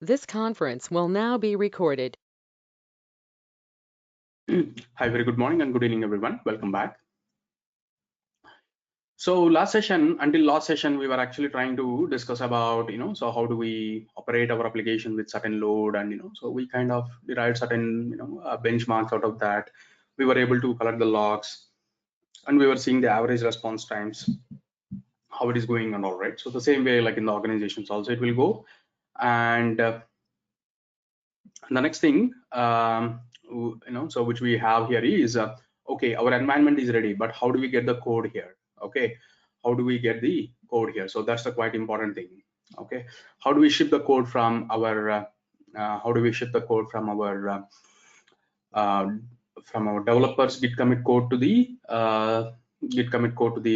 This conference will now be recorded. Hi, very good morning and good evening, everyone. Welcome back. So until last session, we were actually trying to discuss about, so how do we operate our application with certain load, and so we kind of derived certain, benchmarks out of that. We were able to collect the logs, and we were seeing the average response times, how it is going and all, right? So the same way, like in the organizations also, it will go. And the next thing, so which we have here is, okay, our environment is ready, but how do we get the code here? Okay, how do we get the code here? So that's the quite important thing. Okay, how do we ship the code from our uh, from our developers git commit code to the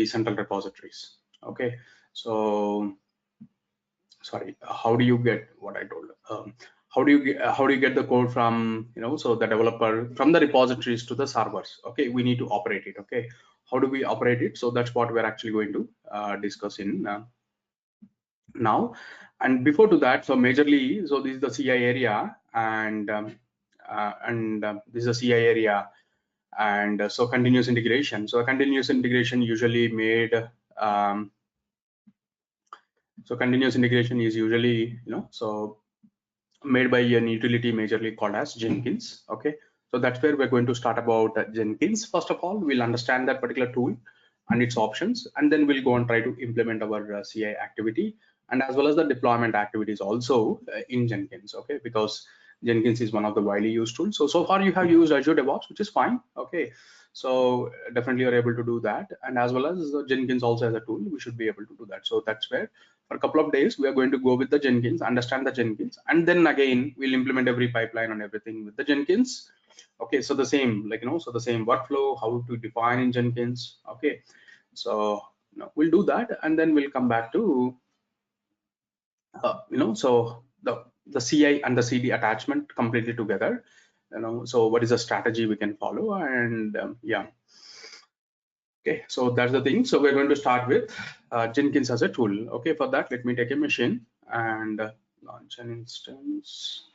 central repositories? Okay, so sorry, how do you get what I told? How do you get the code from, so the developer from the repositories to the servers? Okay, we need to operate it. Okay, how do we operate it? So that's what we're actually going to discuss in now. And before to that, so majorly, so this is the CI area, and this is the CI area, and so continuous integration. So continuous integration usually made. Um, so continuous integration is usually, so made by an utility majorly called as Jenkins. Okay, so that's where we're going to start about Jenkins. First of all, we'll understand that particular tool and its options, and then we'll go and try to implement our CI activity, and as well as the deployment activities also in Jenkins. Okay, because Jenkins is one of the widely used tools. So far you have used Azure DevOps, which is fine. Okay, so definitely you're able to do that, and as well as Jenkins also as a tool, we should be able to do that. So that's where for a couple of days we are going to go with the Jenkins, understand the Jenkins, and then again we'll implement every pipeline and everything with the Jenkins. Okay, so the same, so the same workflow, how to define in Jenkins. Okay, so we'll do that, and then we'll come back to so the CI and the CD attachment completely together. So what is the strategy we can follow, and yeah. Okay, so that's the thing. So we're going to start with Jenkins as a tool. Okay, for that, let me take a machine and launch an instance.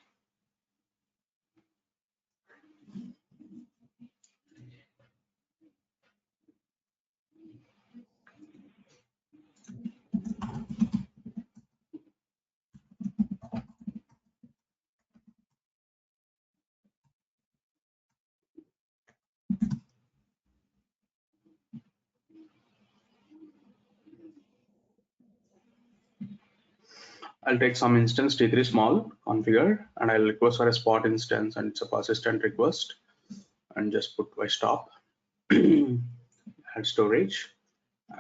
I'll take some instance T3 small configure, and I'll request for a spot instance, and it's a persistent request, and just put my stop, add storage,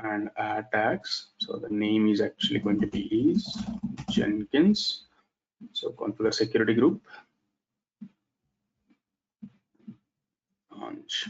and add tags. So the name is actually going to be is Jenkins. So configure security group, launch.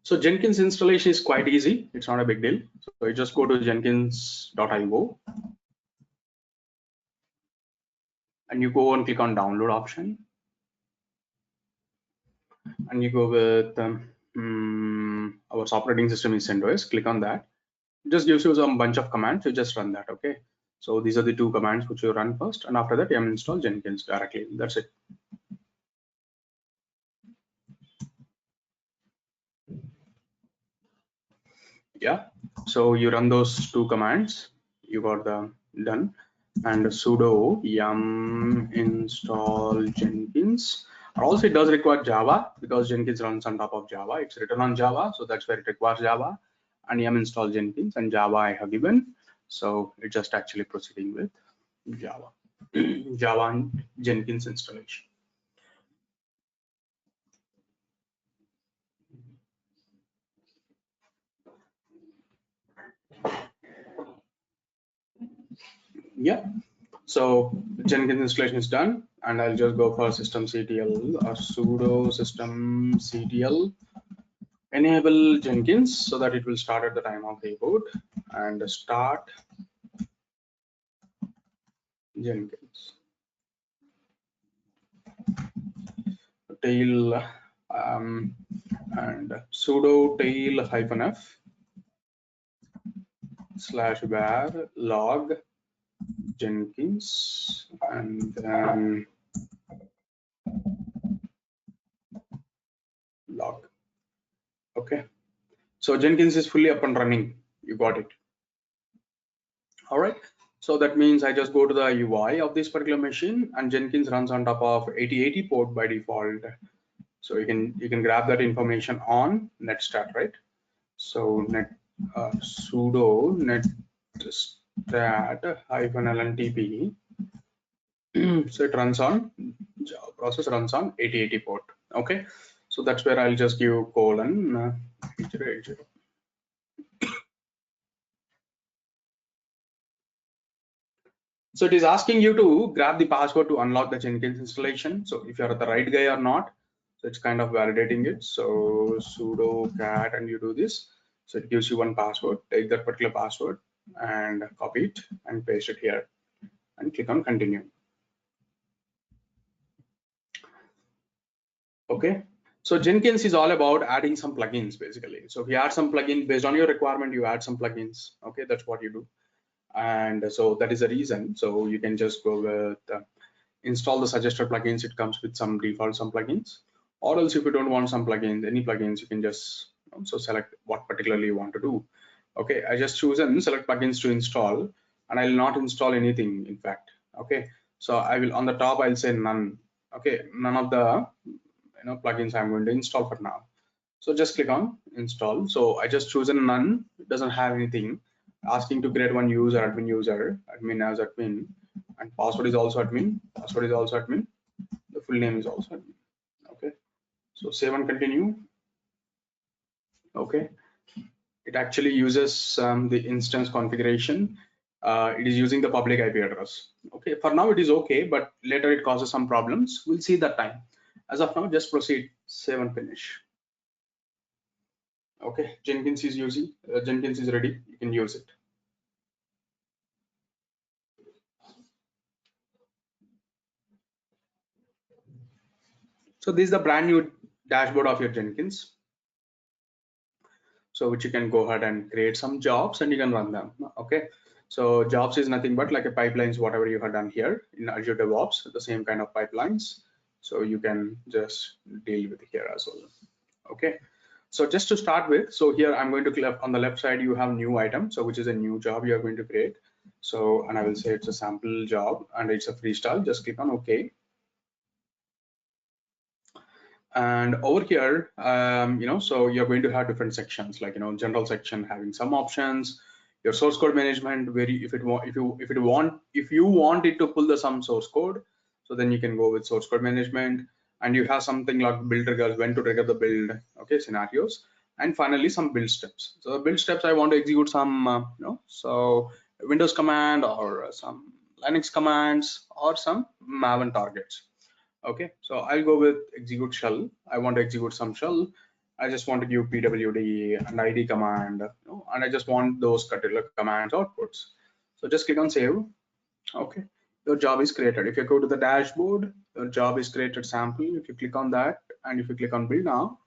So Jenkins installation is quite easy. It's not a big deal. So you just go to jenkins.io, and you go and click on download option, and you go with our operating system is CentOS. Click on that. It just gives you some bunch of commands. You just run that. Okay. So these are the two commands which you run first, and after that you install Jenkins directly. That's it. Yeah. So you run those two commands. You got them done. And sudo yum install Jenkins. Also, it does require Java because Jenkins runs on top of Java. It's written on Java, so that's where it requires Java. And yum install Jenkins, and Java I have given. So it's just actually proceeding with Java, Java and Jenkins installation. Yeah, so Jenkins installation is done, and I'll just go for systemctl or sudo systemctl enable Jenkins so that it will start at the time of reboot, and start Jenkins tail and sudo tail -f /var log Jenkins, and then log. Okay, so Jenkins is fully up and running. You got it. All right, so that means I just go to the UI of this particular machine, and Jenkins runs on top of 8080 port by default. So you can grab that information on netstat, right? So sudo netstat -lntp. So it runs on Java process runs on 8080 port. Okay, so that's where I'll just give colon 8080. So it is asking you to grab the password to unlock the Jenkins installation. So if you're the right guy or not, so it's kind of validating it. So sudo cat, and you do this. So it gives you one password. Take that particular password and copy it and paste it here, and click on continue. Okay. So Jenkins is all about adding some plugins basically. So if you add some plugin based on your requirement, you add some plugins. Okay, that's what you do. And so that is the reason. So you can just go with install the suggested plugins. It comes with some default some plugins, or else if you don't want some plugins, any plugins, you can just also select what particularly you want to do. Okay, I just choose and select plugins to install, and I will not install anything in fact. Okay, so I will on the top I'll say none. Okay, none of the plugins I'm going to install for now. So just click on install. So I just chosen none. It doesn't have anything. Asking to create one user, admin as admin, and password is also admin. Password is also admin. The full name is also admin. Okay. So save and continue. Okay. It actually uses the instance configuration. It is using the public IP address. Okay. For now it is okay, but later it causes some problems. We'll see that time. As of now, just proceed, save and finish. Okay, Jenkins is Jenkins is ready. You can use it. So this is the brand new dashboard of your Jenkins. So which you can go ahead and create some jobs and you can run them. Okay. So jobs is nothing but like a pipelines, whatever you have done here in Azure DevOps, the same kind of pipelines. So you can just deal with here as well. Okay. So just to start with, so here I'm going to click on the left side, you have new item. So which is a new job you are going to create. So, and I will say it's a sample job and it's a freestyle. Just click on OK. And over here, so you're going to have different sections, like general section having some options, your source code management, where if you want it to pull some source code, so then you can go with source code management, and you have something like build triggers, when to trigger the build, okay, scenarios, and finally some build steps. So the build steps, I want to execute some, so Windows command or some Linux commands or some Maven targets. Okay, so I'll go with execute shell. I want to execute some shell. I just want to give pwd and id command, and I just want those particular commands outputs. So just click on save. Okay, your job is created. If you go to the dashboard, your job is created sample. If you click on that, and if you click on build now,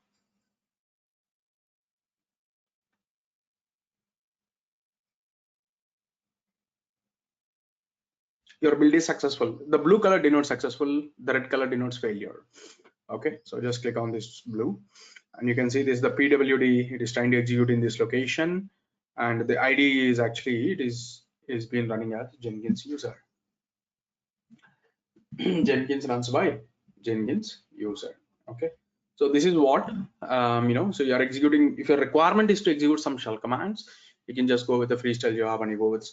your build is successful. The blue color denotes successful, the red color denotes failure. Okay, so just click on this blue, and you can see this is the pwd. It is trying to execute in this location, and the id is actually it is been running as Jenkins user. Jenkins runs by Jenkins user. Okay, so this is what so you are executing. If your requirement is to execute some shell commands, you can just go with the freestyle job, and you go with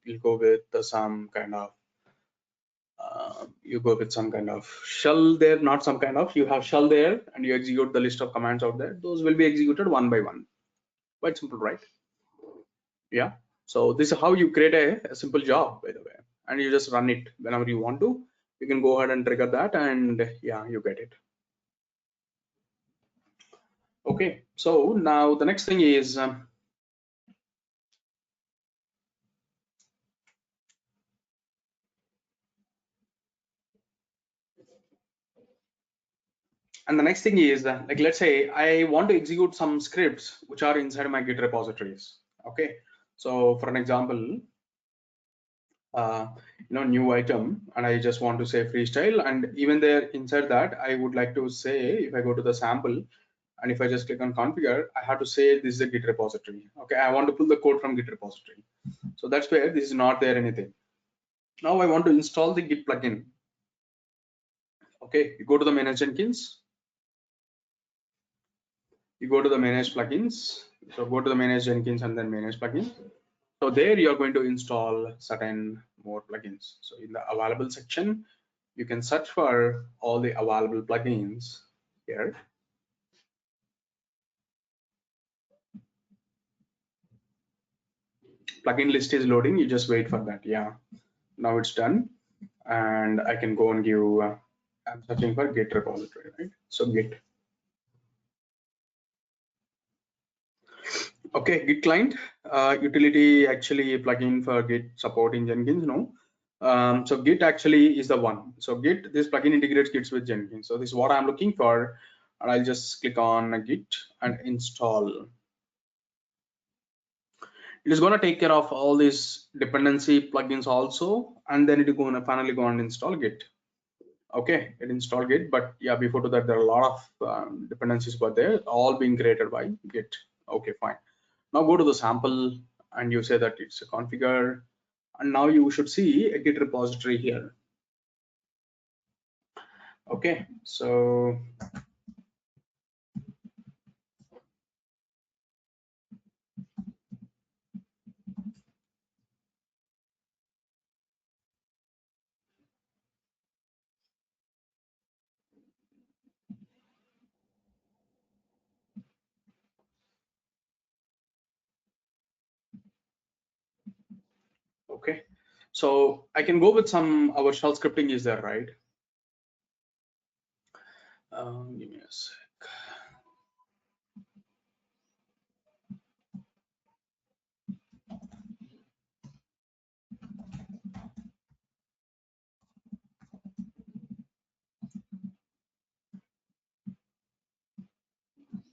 you'll go with some kind of you go with some kind of shell there, not some kind of, you have shell there, and you execute the list of commands out there. Those will be executed one by one. Quite simple, right? Yeah. So this is how you create a simple job, by the way, and you just run it whenever you want to. You can go ahead and trigger that, and yeah, you get it. Okay, so now the next thing is and the next thing is like, let's say I want to execute some scripts which are inside my Git repositories. Okay, so for an example, uh, new item, and I just want to say freestyle, and even there inside that I would like to say, if I go to the sample and if I just click on configure, I have to say this is a Git repository. Okay, I want to pull the code from Git repository. So that's where this is not there anything. Now I want to install the Git plugin. Okay, you go to the manage Jenkins, you go to the manage plugins. So go to the manage Jenkins and then manage plugins. So there you are going to install certain more plugins. So in the available section, you can search for all the available plugins here. Plugin list is loading. You just wait for that. Yeah, now it's done, and I can go and give. I'm searching for Git repository, right? So Git. Okay, Git client utility actually plugin for Git support in Jenkins. No. So Git actually is the one. So Git, this plugin integrates Gits with Jenkins. So this is what I'm looking for, and I'll just click on Git and install. It is going to take care of all these dependency plugins also, and then it is going to finally go and install Git. Okay, it installed Git, but yeah, before that there are a lot of dependencies, but they're all being created by Git. Okay, fine. Now go to the sample and you say that it's a configure, and now you should see a Git repository here. Okay, so okay, so I can go with some, our shell scripting is there, right? Give me a sec.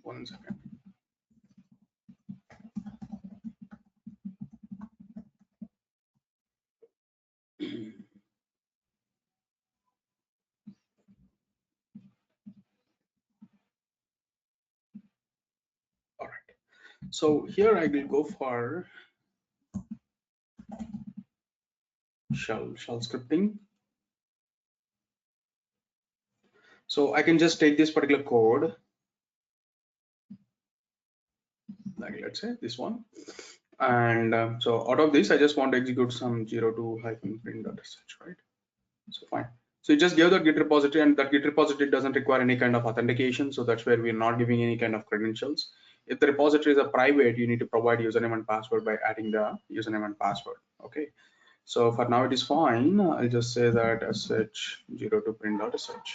One second. All right. So here I will go for shell scripting. So I can just take this particular code, like let's say this one, and so out of this I just want to execute some 02-print.sh, right? So fine. So you just give the Git repository, and that Git repository doesn't require any kind of authentication, so that's where we're not giving any kind of credentials. If the repositories are private, you need to provide username and password by adding the username and password. Okay, so for now it is fine. I'll just say that sh02print.sh.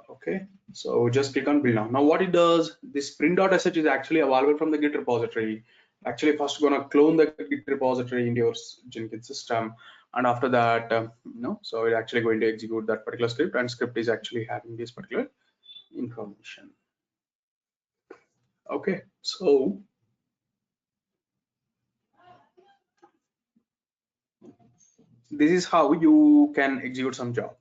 Okay, so just click on build now. Now what it does, this print.sh is actually available from the Git repository. Actually first gonna clone the Git repository into your Jenkins system, and after that so it's actually going to execute that particular script, and script is actually having this particular information. Okay, so this is how you can execute some job.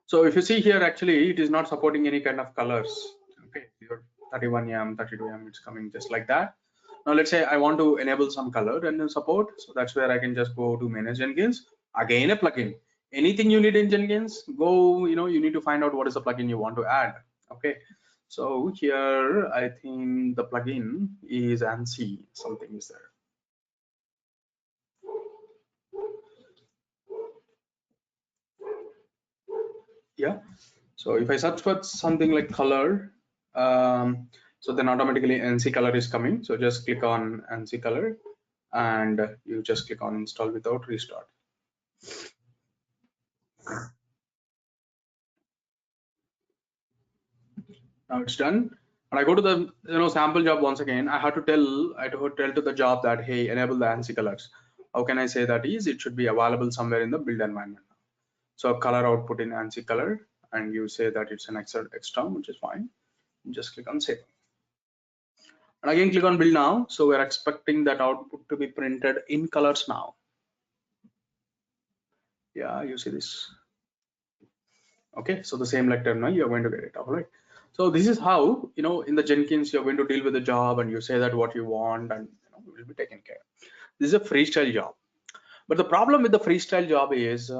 So if you see here, actually it is not supporting any kind of colors. Okay, your 31M 32M, it's coming just like that. Now let's say I want to enable some color and support, so that's where I can just go to manage Jenkins, again a plugin. Anything you need in Jenkins, go, you need to find out what is the plugin you want to add. Okay, so here I think the plugin is ANSI, something is there. Yeah, so if I search for something like color, So then automatically NC color is coming. So just click on NC color and you just click on install without restart. Now it's done. And I go to the sample job once again. I have to tell to the job that hey, enable the ANSI colors. How can I say that is it should be available somewhere in the build environment. So color output in ANSI color, and you say that it's an extra, which is fine. Just click on save. And again click on build now. So we're expecting that output to be printed in colors now. Yeah, you see this. Okay, so the same like terminal, you're going to get it. All right. So this is how in the Jenkins you're going to deal with the job, and you say that what you want, and it will be taken care. This is a freestyle job, but the problem with the freestyle job is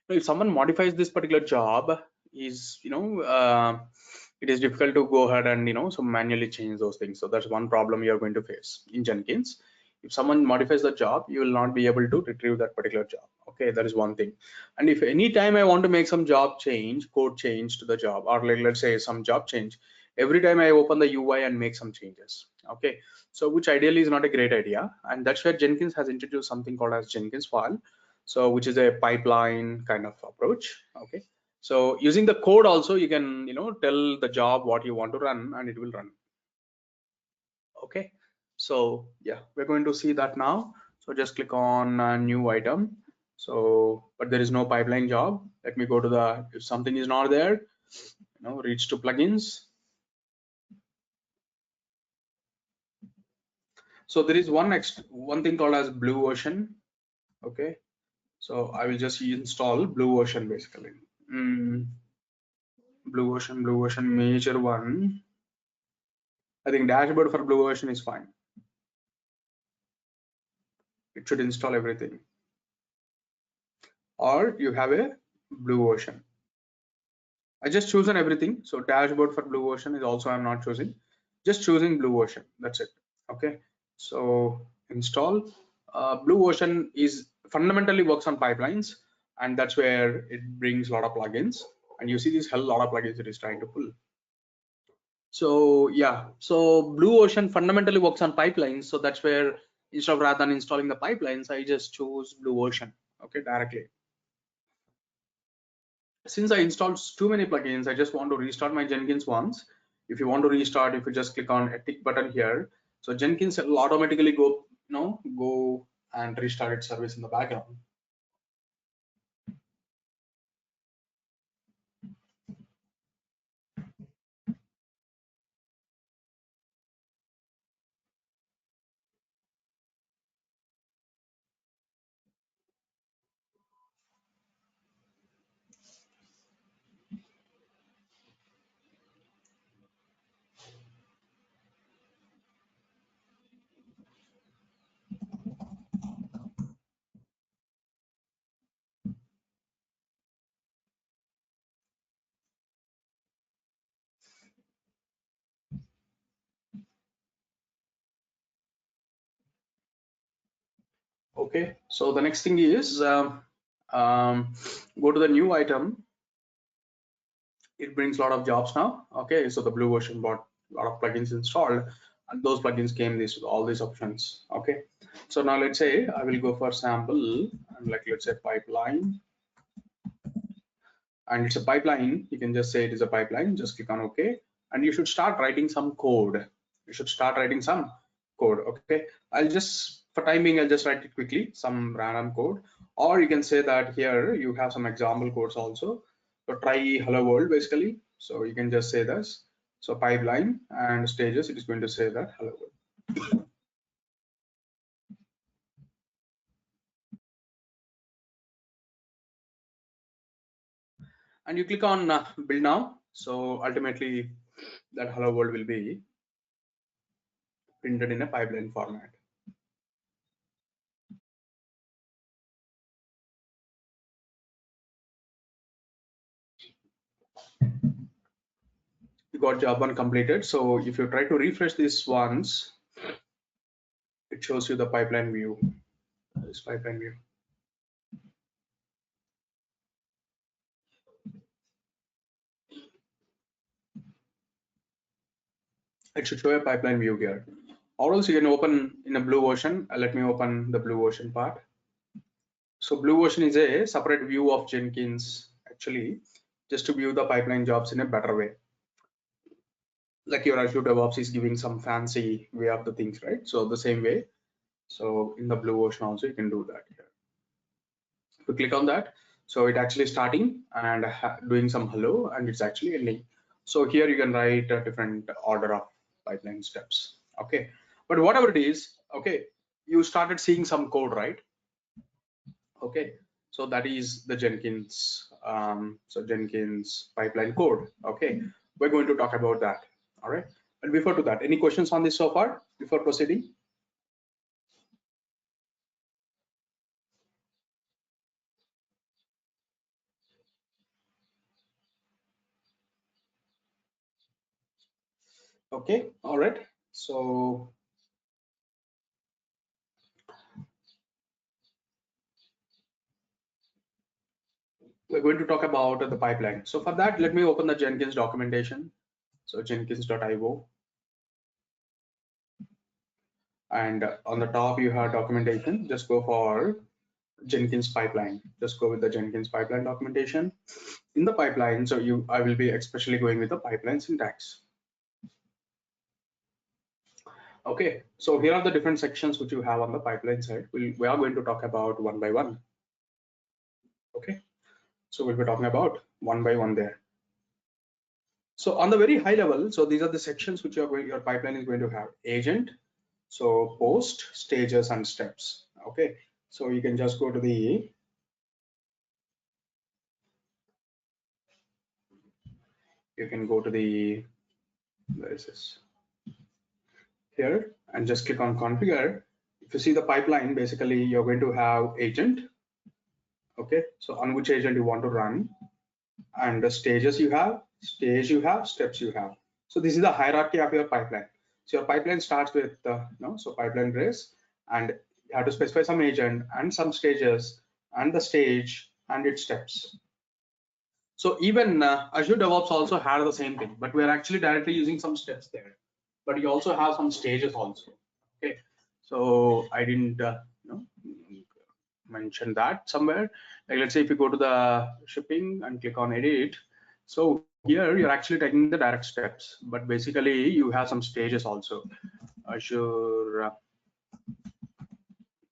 if someone modifies this particular job, is it is difficult to go ahead and so manually change those things. So that's one problem you're going to face in Jenkins. If someone modifies the job, you will not be able to retrieve that particular job. Okay, that is one thing. And if any time I want to make some job change, code change to the job, or like let's say some job change, every time I open the UI and make some changes. Okay, so which ideally is not a great idea, and that's where Jenkins has introduced something called as Jenkins file. So which is a pipeline kind of approach. Okay, so using the code also, you can tell the job what you want to run, and it will run. Okay, so yeah, we're going to see that now. So just click on a new item. So but there is no pipeline job. Let me go to the, if something is not there, reach to plugins. So there is one thing called as Blue Ocean. Okay, so I will just install Blue Ocean basically. Blue Ocean major one. I think dashboard for Blue Ocean is fine. It should install everything. Or you have a Blue Ocean. I just chosen everything. So dashboard for Blue Ocean is also I'm not choosing. Just choosing Blue Ocean. That's it. Okay. So install. Blue Ocean is fundamentally works on pipelines, and that's where it brings a lot of plugins. And you see this hell lot of plugins it is trying to pull. So yeah, so Blue Ocean fundamentally works on pipelines. So that's where instead of rather than installing the pipelines, I just choose Blue Ocean. Okay, directly. Since I installed too many plugins, I just want to restart my Jenkins once. If you want to restart, if you just click on a tick button here, so Jenkins will automatically go and restart its service in the background. Okay, so the next thing is go to the new item. It brings a lot of jobs now. Okay, so the Blue Ocean bought a lot of plugins installed, and those plugins came with all these options. Okay, so now let's say I will go for sample, and like let's say pipeline, and it's a pipeline. You can just say it is a pipeline. Just click on OK, and you should start writing some code. You should start writing some code. Okay, I'll just for time being I'll just write it quickly, some random code, or you can say that here you have some example codes also. So try hello world basically. So you can just say this. So pipeline and stages, it is going to say that hello world. And you click on build now. So ultimately that hello world will be printed in a pipeline format. You got job one completed. So if you try to refresh this once, it shows you the pipeline view. This pipeline view. it should show a pipeline view here. Or else you can open in a Blue Ocean. Let me open the Blue Ocean part. So Blue Ocean is a separate view of Jenkins, actually, just to view the pipeline jobs in a better way. Like your Azure DevOps is giving some fancy way of the things, right? So the same way. So in the Blue Ocean also you can do that here. If you click on that, so it actually starting and doing some hello, and it's actually ending. So here you can write a different order of pipeline steps. Okay, but whatever it is, okay, you started seeing some code, right? Okay, so that is the Jenkins, so Jenkins pipeline code. Okay, we're going to talk about that. All right, and before to that, any questions on this so far before proceeding? Okay, all right, so we're going to talk about the pipeline. So for that, let me open the Jenkins documentation. So jenkins.io, and on the top you have documentation. Just go for Jenkins pipeline. Just go with the Jenkins pipeline documentation. In the pipeline, so I will be especially going with the pipeline syntax. Okay, so here are the different sections which you have on the pipeline side. We are going to talk about one by one. Okay, so we'll be talking about one by one there. So on the very high level, so these are the sections which your pipeline is going to have: agent, so post, stages, and steps. Okay, so you can just go to the where is this here, and just click on configure. If you see the pipeline, basically you're going to have agent. Okay, so on which agent you want to run, and the stages you have, stage you have, steps you have. So this is the hierarchy of your pipeline. So your pipeline starts with so pipeline trace, and you have to specify some agent and some stages and the stage and its steps. So even Azure DevOps also had the same thing, but we're actually directly using some steps there. But you also have some stages also. Okay, so I didn't mention that somewhere. Like let's say if you go to the shipping and click on edit, so here you're actually taking the direct steps, but basically you have some stages also. Azure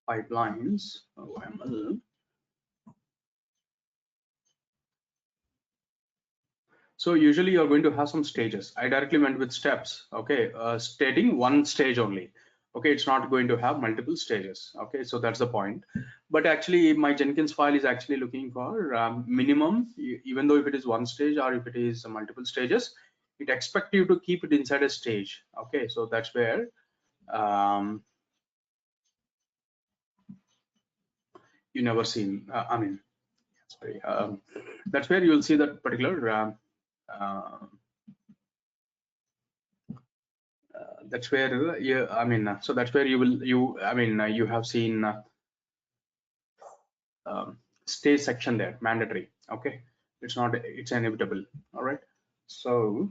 pipelines, OML. So usually you're going to have some stages. I directly went with steps, okay, stating one stage only. Okay, it's not going to have multiple stages. Okay, so that's the point. But actually my Jenkins file is actually looking for minimum, even though if it is one stage or if it is multiple stages, it expects you to keep it inside a stage. Okay, so that's where you never seen, I mean, sorry, that's where you'll see that particular that's where you I mean so that's where you have seen stage section there, mandatory. Okay, it's not, it's inevitable. All right, so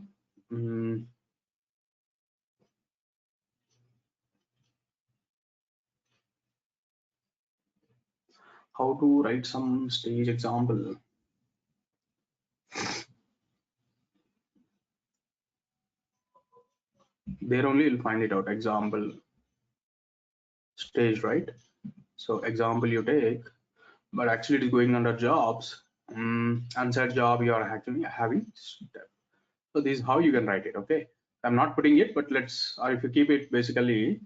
how to write some stage example? There only you'll find it out. Example stage, right? So example you take, but actually it is going under jobs. Unset job you are actually having step. So this is how you can write it. Okay, I'm not putting it, but let's, or if you keep it basically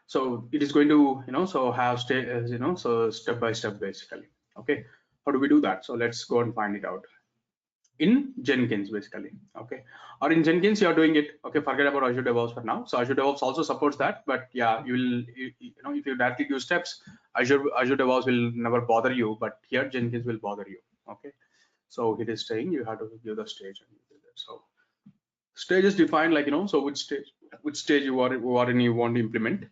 so it is going to so have so step by step basically. Okay, how do we do that? So let's go and find it out in Jenkins basically. Okay, or in Jenkins you are doing it. Okay, forget about Azure DevOps for now. So Azure DevOps also supports that, but yeah, if you directly use steps, Azure DevOps will never bother you, but here Jenkins will bother you. Okay, so it is saying you have to give the stage, and so stage is defined like so which stage you are in you want to implement.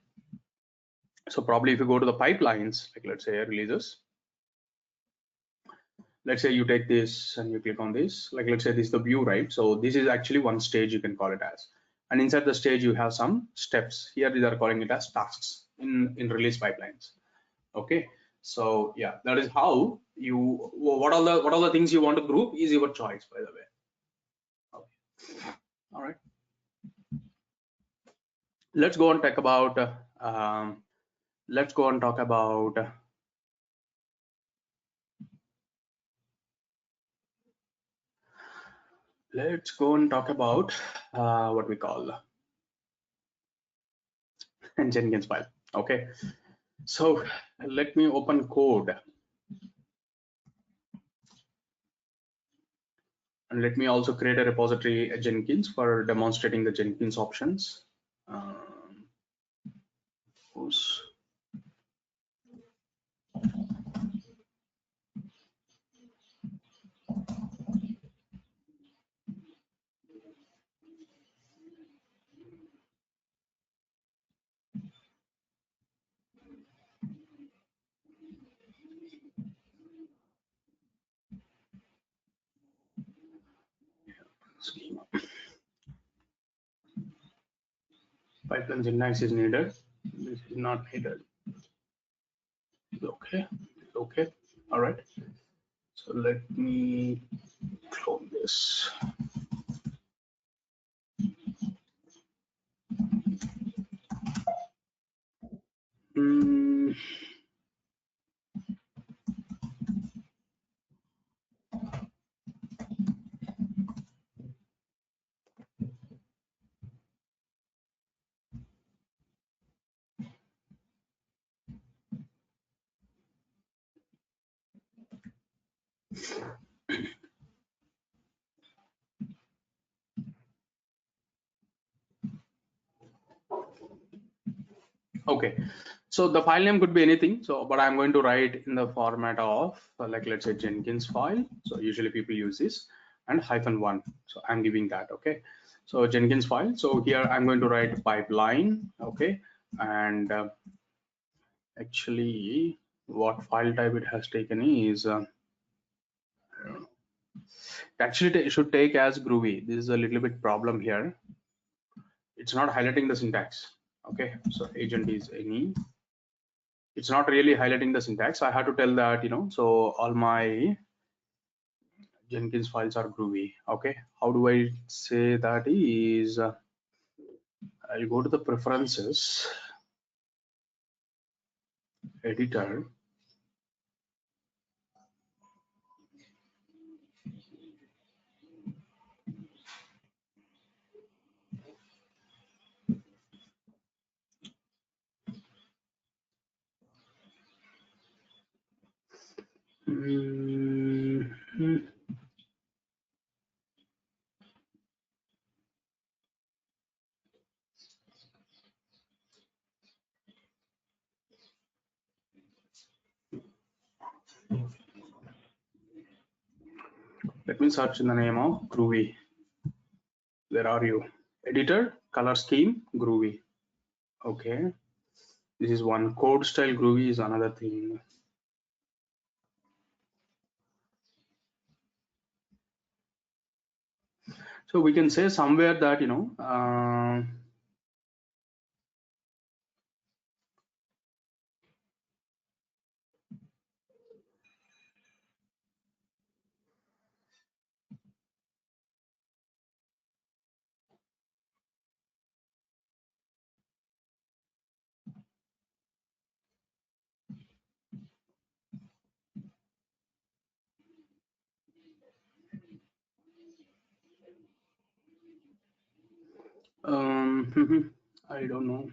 So probably if you go to the pipelines, like let's say releases, let's say you take this and you click on this, like let's say this is the view, right? So this is actually one stage, you can call it as, and inside the stage you have some steps. Here they are calling it as tasks in release pipelines. Okay, so yeah, that is how you, what all the things you want to group is your choice, by the way. Okay. All right, let's go and talk about let's go and talk about what we call Jenkins file. Okay, so let me open code and let me also create a repository Jenkins for demonstrating the Jenkins options. Whoops. Schema. Pipeline syntax is needed. This is not needed. Okay, okay, all right. So let me clone this. Mm, okay, so the file name could be anything. So, but I'm going to write in the format of like let's say Jenkins file. So usually people use this and -1. So I'm giving that. Okay, so Jenkins file. So here I'm going to write pipeline. Okay, and actually what file type it has taken is actually it should take as groovy. This is a little bit problem here. It's not highlighting the syntax. Okay, so agent is any, it's not really highlighting the syntax. I have to tell that, so all my Jenkins files are groovy. Okay, how do I say that is I'll go to the preferences editor. Mhm. Let me search in the name of groovy. Where are you? Editor, color scheme, groovy. Okay, this is one. Code style groovy is another thing. So we can say somewhere that I don't know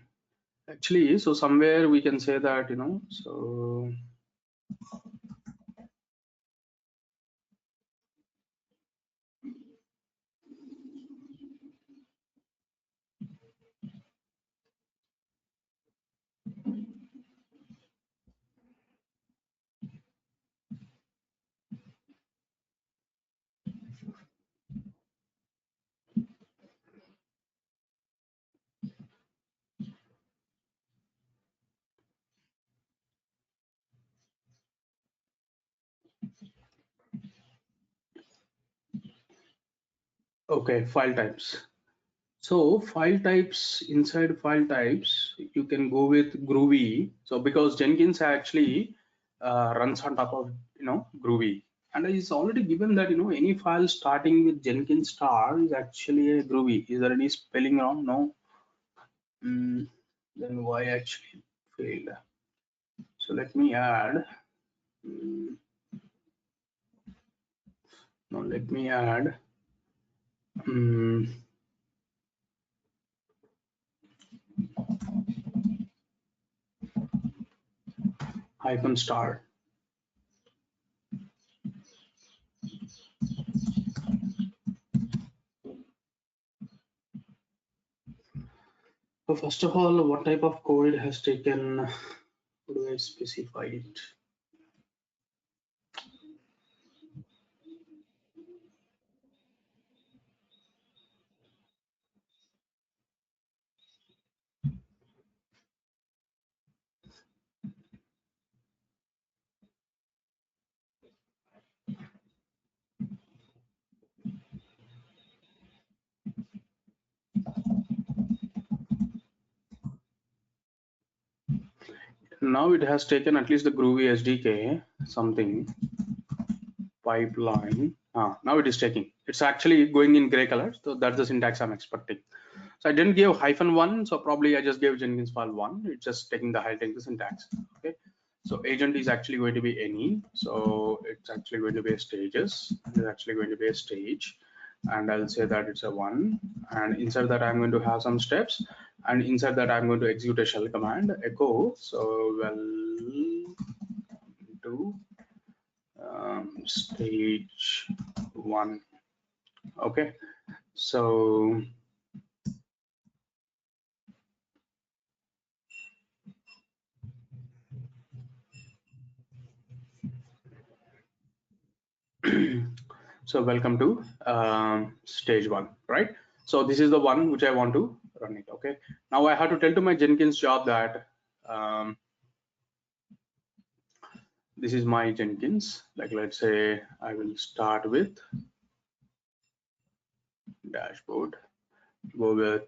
actually. So somewhere we can say that so Okay, file types. So file types, inside file types, you can go with Groovy. So because Jenkins actually runs on top of Groovy, and it's already given that any file starting with Jenkins star is actually a Groovy. Is there any spelling wrong? No. Then why actually failed? So let me add. No, let me add. Hyphen star. So first of all, what type of code it has taken? How do I specify it? Now it has taken at least the Groovy SDK something pipeline. Now it is taking. It's actually going in gray color. So that's the syntax I'm expecting. So I didn't give -1, so probably I just gave Jenkins file 1. It's just taking the high the syntax. Okay. So agent is actually going to be any. So it's actually going to be a stages. It's actually going to be a stage. And I'll say that it's a 1. And inside that I'm going to have some steps. And inside that I'm going to execute a shell command echo. So well to stage 1. Okay. So so welcome to stage 1, right? So this is the one which I want to run it. Okay, now I have to tell to my Jenkins job that this is my Jenkins. Like, let's say I will start with dashboard, go with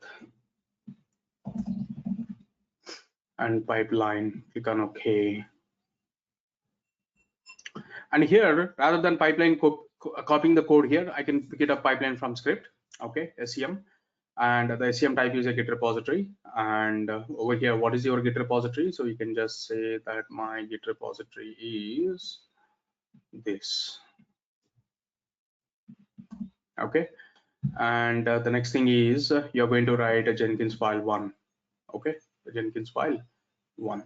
and pipeline, click on OK. And here, rather than pipeline copying the code here, I can pick it up pipeline from script. Okay, SEM. And the SEM type is a Git repository. And over here, what is your Git repository? So you can just say that my Git repository is this. Okay. And the next thing is you're going to write a Jenkins file 1. Okay, the Jenkins file 1.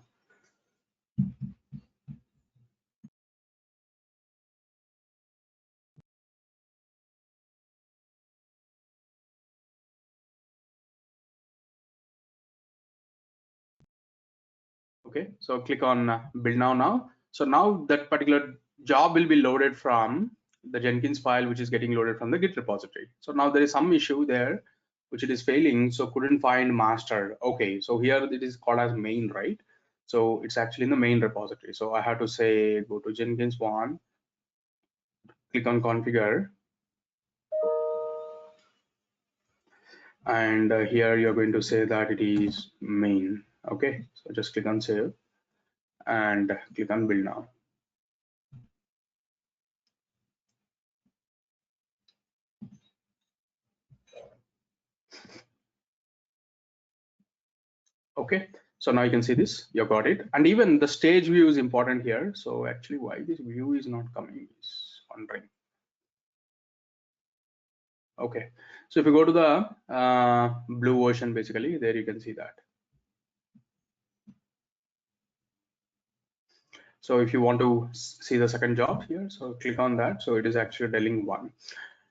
Okay, so click on build now. So now that particular job will be loaded from the Jenkins file, which is getting loaded from the Git repository. So now there is some issue there, which it is failing. So couldn't find master. Okay, so here it is called as main, right? So it's actually in the main repository. So I have to say, go to Jenkins 1, click on configure. And here you're going to say that it is main. Okay, so just click on save and click on build now. Okay, so now you can see this, you got it. And even the stage view is important here. So actually why this view is not coming is wondering. Okay, so if you go to the blue version, basically there you can see that. So if you want to see the second job here, so click on that. So it is actually telling 1.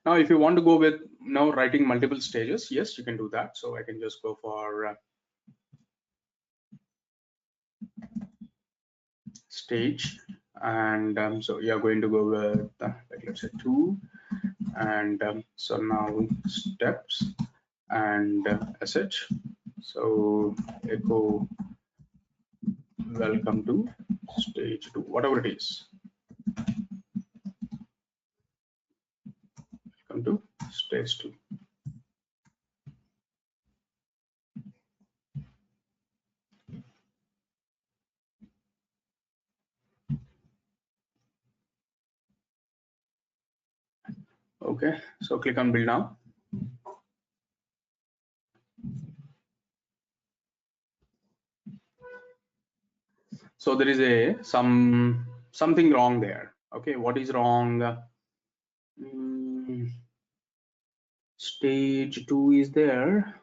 Now if you want to go with now writing multiple stages, yes, you can do that. So I can just go for stage, and so you're going to go with like, let's say 2, and so now steps and sh. So echo welcome to stage 2, whatever it is. Welcome to stage 2. Okay, so click on build now. So there is something wrong there. Okay, what is wrong? Stage 2 is there,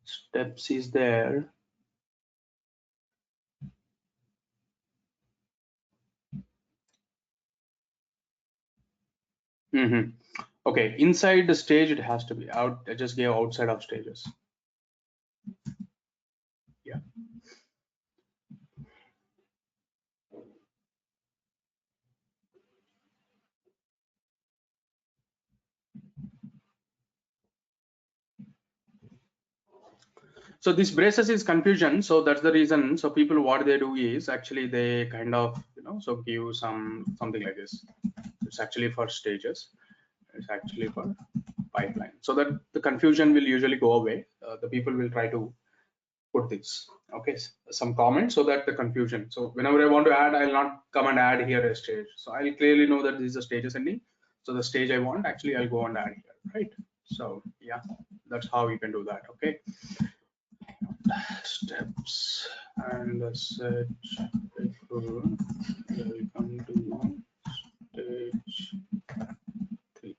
steps is there. Okay, inside the stage it has to be out. I just gave outside of stages. Yeah. So this braces is confusion. So that's the reason. So people, what they do is actually they kind of, so give something like this. It's actually for stages. It's actually for pipeline. So that the confusion will usually go away. The people will try to put this. Okay, some comments so that the confusion. So whenever I want to add, I'll not come and add here a stage. So I'll clearly know that this is a stage ascending. So the stage I want, actually I'll go and add here, right? So yeah, that's how you can do that. Okay. Steps and set welcome to stage 3.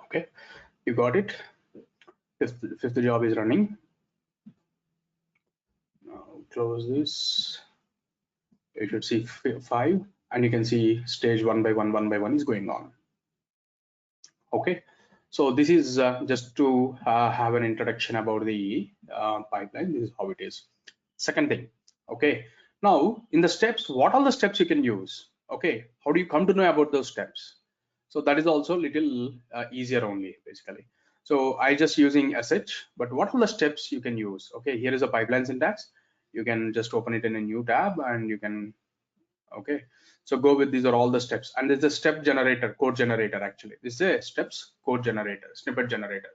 Okay, you got it. Fifth job is running. Now close this. You should see 5, and you can see stage 1 by 1 is going on. Okay, so this is just to have an introduction about the pipeline. This is how it is. Second thing, okay, now in the steps, what are the steps you can use? Okay, how do you come to know about those steps? So that is also a little easier only, basically. So I just using sh, but what are the steps you can use? Okay, here is a pipeline syntax. You can just open it in a new tab and you can, okay, so go with, these are all the steps, and there's a step generator, code generator. Actually this is a steps code generator, snippet generator.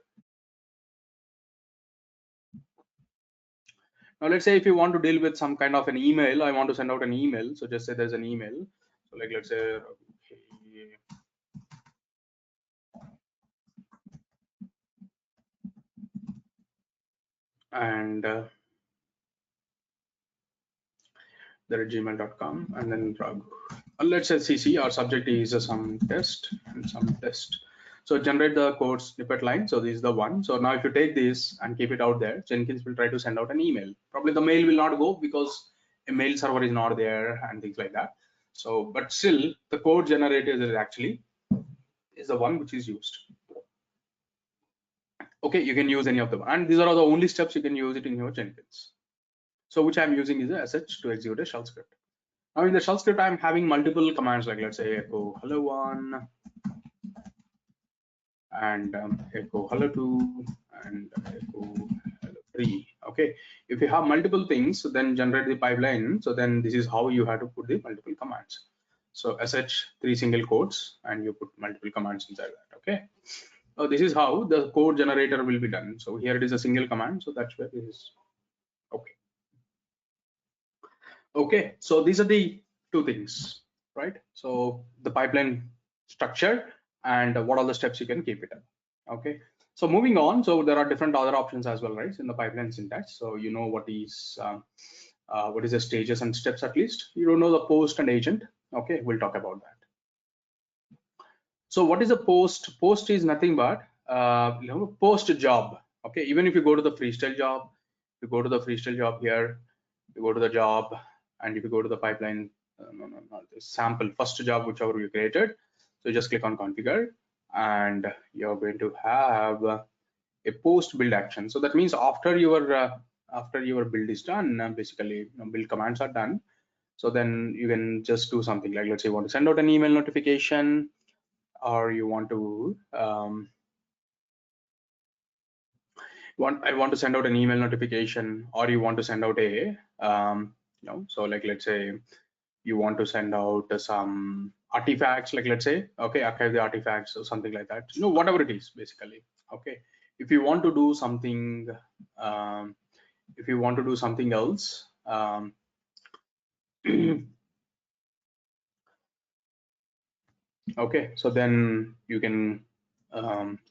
Now let's say if you want to deal with some kind of an email, I want to send out an email, so just say there's an email. So like, let's say, okay, and there at gmail.com, and then let's say CC, our subject is some test and some test. So generate the code snippet line. So this is the one. So now if you take this and keep it out there, Jenkins will try to send out an email. Probably the mail will not go because a mail server is not there and things like that. So, but still the code generator is actually is the one which is used. Okay, you can use any of them, and these are the only steps you can use it in your Jenkins. So which I'm using is a sh to execute a shell script. Now in the shell script, I'm having multiple commands, like let's say echo hello 1 and echo hello 2 and echo hello 3. Okay, if you have multiple things, so then generate the pipeline. So then this is how you have to put the multiple commands. So sh 3 single quotes, and you put multiple commands inside that. Okay, so this is how the code generator will be done. So here it is a single command, so that's where it is. Okay. Okay, so these are the two things, right? So the pipeline structure and what are the steps you can keep it up. Okay, so moving on, so there are different other options as well, right, in the pipeline syntax. So you know what is the stages and steps. At least you don't know the post and agent. Okay, we'll talk about that. So what is a post? Post is nothing but post job. Okay, even if you go to the freestyle job, you go to the freestyle job here, you go to the job, and if you go to the pipeline, not the sample first job, whichever you created, so you just click on configure, and you're going to have a post build action. So that means after your build is done, basically build commands are done. So then you can just do something like, let's say you want to send out an email notification, or you want to I want to send out an email notification, or you want to send out a so like, let's say you want to send out some artifacts, like let's say, okay, archive the artifacts or something like that, whatever it is basically. Okay, if you want to do something, um, if you want to do something else, okay, so then you can,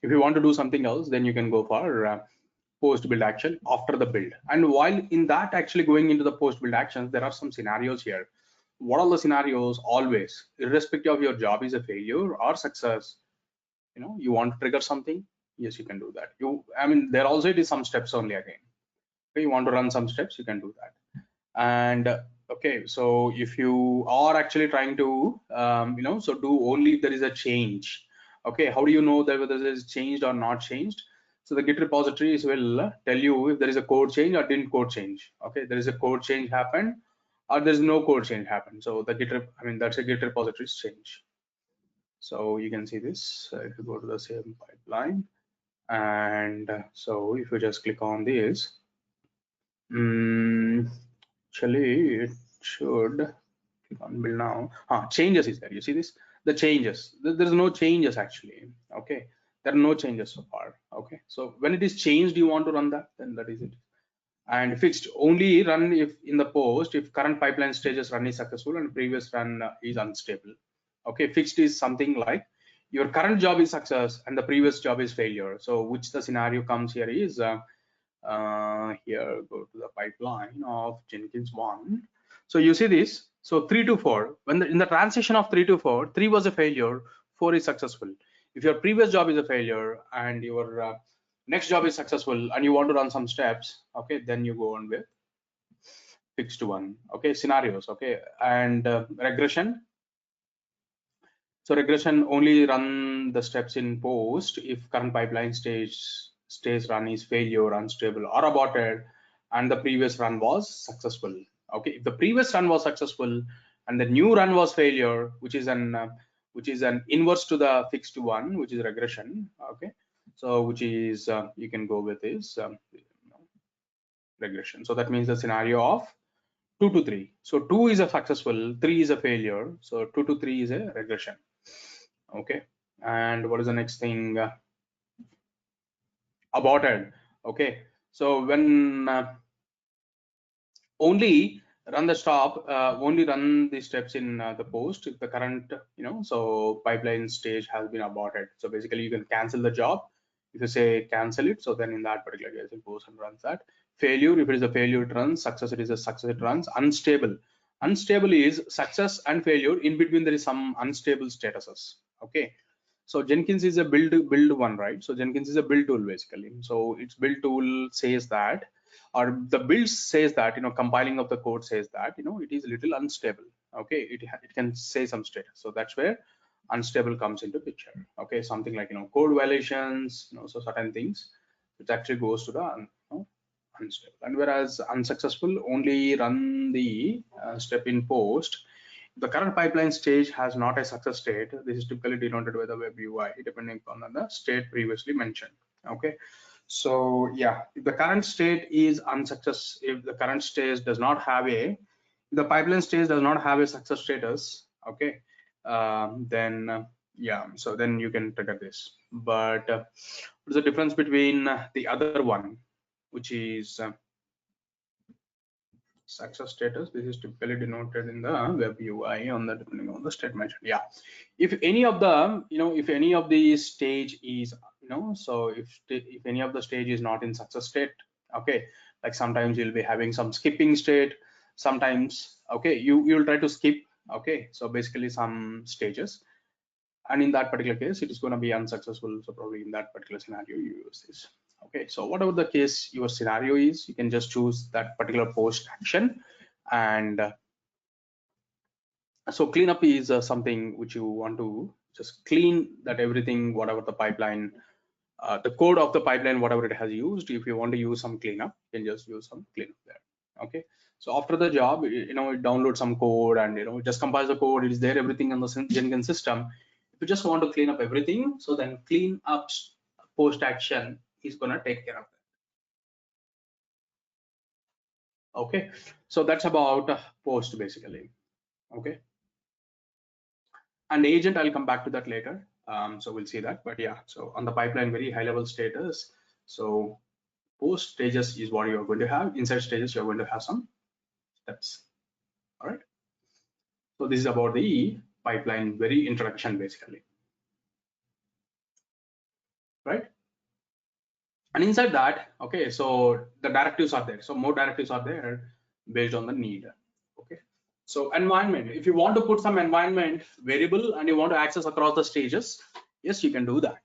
if you want to do something else, then you can go for post build action after the build. And while in that actually going into the post build actions, there are some scenarios here. What are the scenarios? Always, irrespective of your job is a failure or success, you want to trigger something, yes, you can do that. I mean, there also it is some steps only again. Okay, you want to run some steps, you can do that. And okay, so if you are actually trying to so do only if there is a change. Okay, how do you know that whether it is changed or not changed? So the git repositories will tell you if there is a code change or didn't code change. Okay, there is a code change happened or there's no code change happened, so the I mean, that's a git repositories change. So you can see this if you go to the same pipeline, and so if you just click on this, actually it should click on build now. Changes is there, you see this, the changes, there's no changes actually. Okay, there are no changes so far. Okay, so when it is changed, you want to run that, then that is it. And fixed only run if in the post if current pipeline stages run is successful and previous run is unstable. Okay, fixed is something like your current job is success and the previous job is failure. So which the scenario comes here is here, go to the pipeline of Jenkins 1. So you see this, so 3 to 4, when in the transition of 3 to 4, 3 was a failure, 4 is successful. If your previous job is a failure and your next job is successful and you want to run some steps, okay, then you go on with fixed one. Okay, scenarios. Okay, and regression. So regression only run the steps in post if current pipeline stays run is failure, unstable, or aborted, and the previous run was successful. Okay, if the previous run was successful and the new run was failure, which is an inverse to the fixed one, which is regression. Okay, so which is you can go with is regression. So that means the scenario of 2 to 3. So 2 is a successful, 3 is a failure. So 2 to 3 is a regression. Okay, and what is the next thing? Aborted. Okay, so when only run the stop, only run the steps in the post if the current, so pipeline stage has been aborted. So basically you can cancel the job. If you say cancel it, so then in that particular case it goes and runs that. Failure, if it is a failure, it runs. Success, it is a success, it runs. Unstable, unstable is success and failure, in between there is some unstable statuses. Okay, so Jenkins is a build one, right? So Jenkins is a build tool basically. So its build tool says that, or the build says that, compiling of the code says that, it is a little unstable. Okay, it can say some status. So that's where unstable comes into picture. Okay, something like, code violations, so certain things, it actually goes to the unstable. And whereas unsuccessful only run the step in post the current pipeline stage has not a success state. This is typically denoted by the web UI, depending on the state previously mentioned. Okay, so yeah, if the current state is unsuccess, if the current stage does not have the pipeline stage does not have a success status, okay, then yeah, so then you can trigger this. But what's the difference between the other one, which is success status? This is typically denoted in the web UI on the depending on the state mentioned. Yeah, if any of the if any of the stage is so if any of the stage is not in success state, okay, like sometimes you'll be having some skipping state, sometimes okay you'll try to skip. Okay, so basically some stages, and in that particular case it is going to be unsuccessful. So probably in that particular scenario you use this. Okay, so whatever the case your scenario is, you can just choose that particular post action. And so cleanup is something which you want to just clean that everything, whatever the pipeline, the code of the pipeline, whatever it has used. If you want to use some cleanup, you can just use some cleanup there. Okay, so after the job, it downloads some code and it just compiles the code. It is there, everything on the Jenkins system. If you just want to clean up everything, so then clean up post action is gonna take care of that. Okay, so that's about post basically. Okay, And agent, I'll come back to that later. So we'll see that. But yeah, so on the pipeline, very high level status. So post stages is what you're going to have. Inside stages, you're going to have some steps. All right. So this is about the pipeline, very introduction basically. Right. And inside that, okay, so the directives are there. So more directives are there based on the need. Okay. So environment, if you want to put some environment variable and you want to access across the stages, yes, you can do that.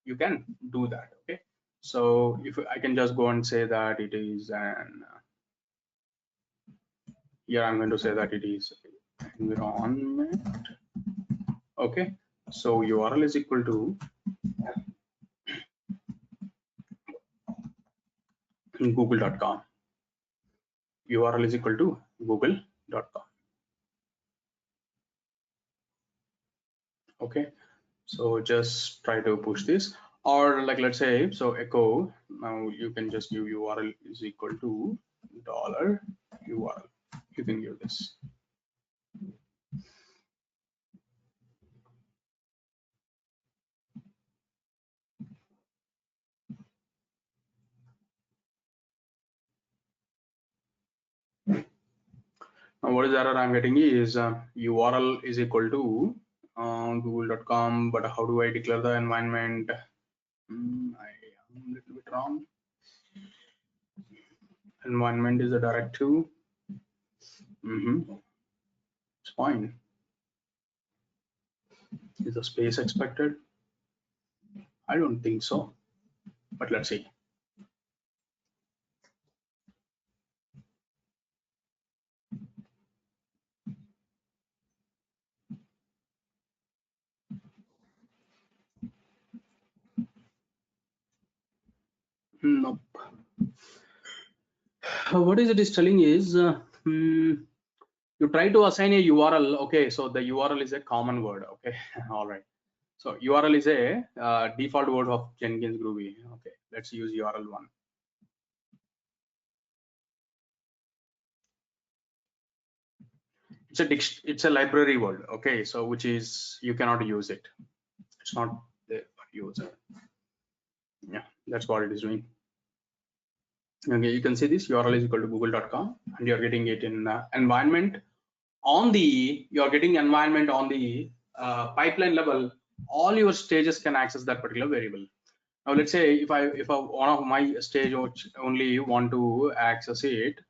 You can do that. Okay. So if I can just go and say that it is an, here I'm going to say that it is environment. Okay. So URL is equal to google.com. URL is equal to google.com. Okay. So just try to push this, or like let's say, so echo, now you can just give URL is equal to $URL. You can give this. Now what is the error I'm getting is URL is equal to google.com, but how do I declare the environment? I am a little bit wrong. Environment is a directive. It's fine. Is the space expected? I don't think so, but let's see. Nope. What is it is telling is you try to assign a URL. Okay, so the URL is a common word. Okay, all right. So URL is a default word of Jenkins Groovy. Okay, let's use URL one. It's a library word. Okay, so which is you cannot use it. It's not there for user. Yeah, that's what it is doing. Okay, you can see this URL is equal to google.com, and you're getting it in environment. On the you're getting environment on the pipeline level. All your stages can access that particular variable. Now let's say if I one of my stage only want to access it,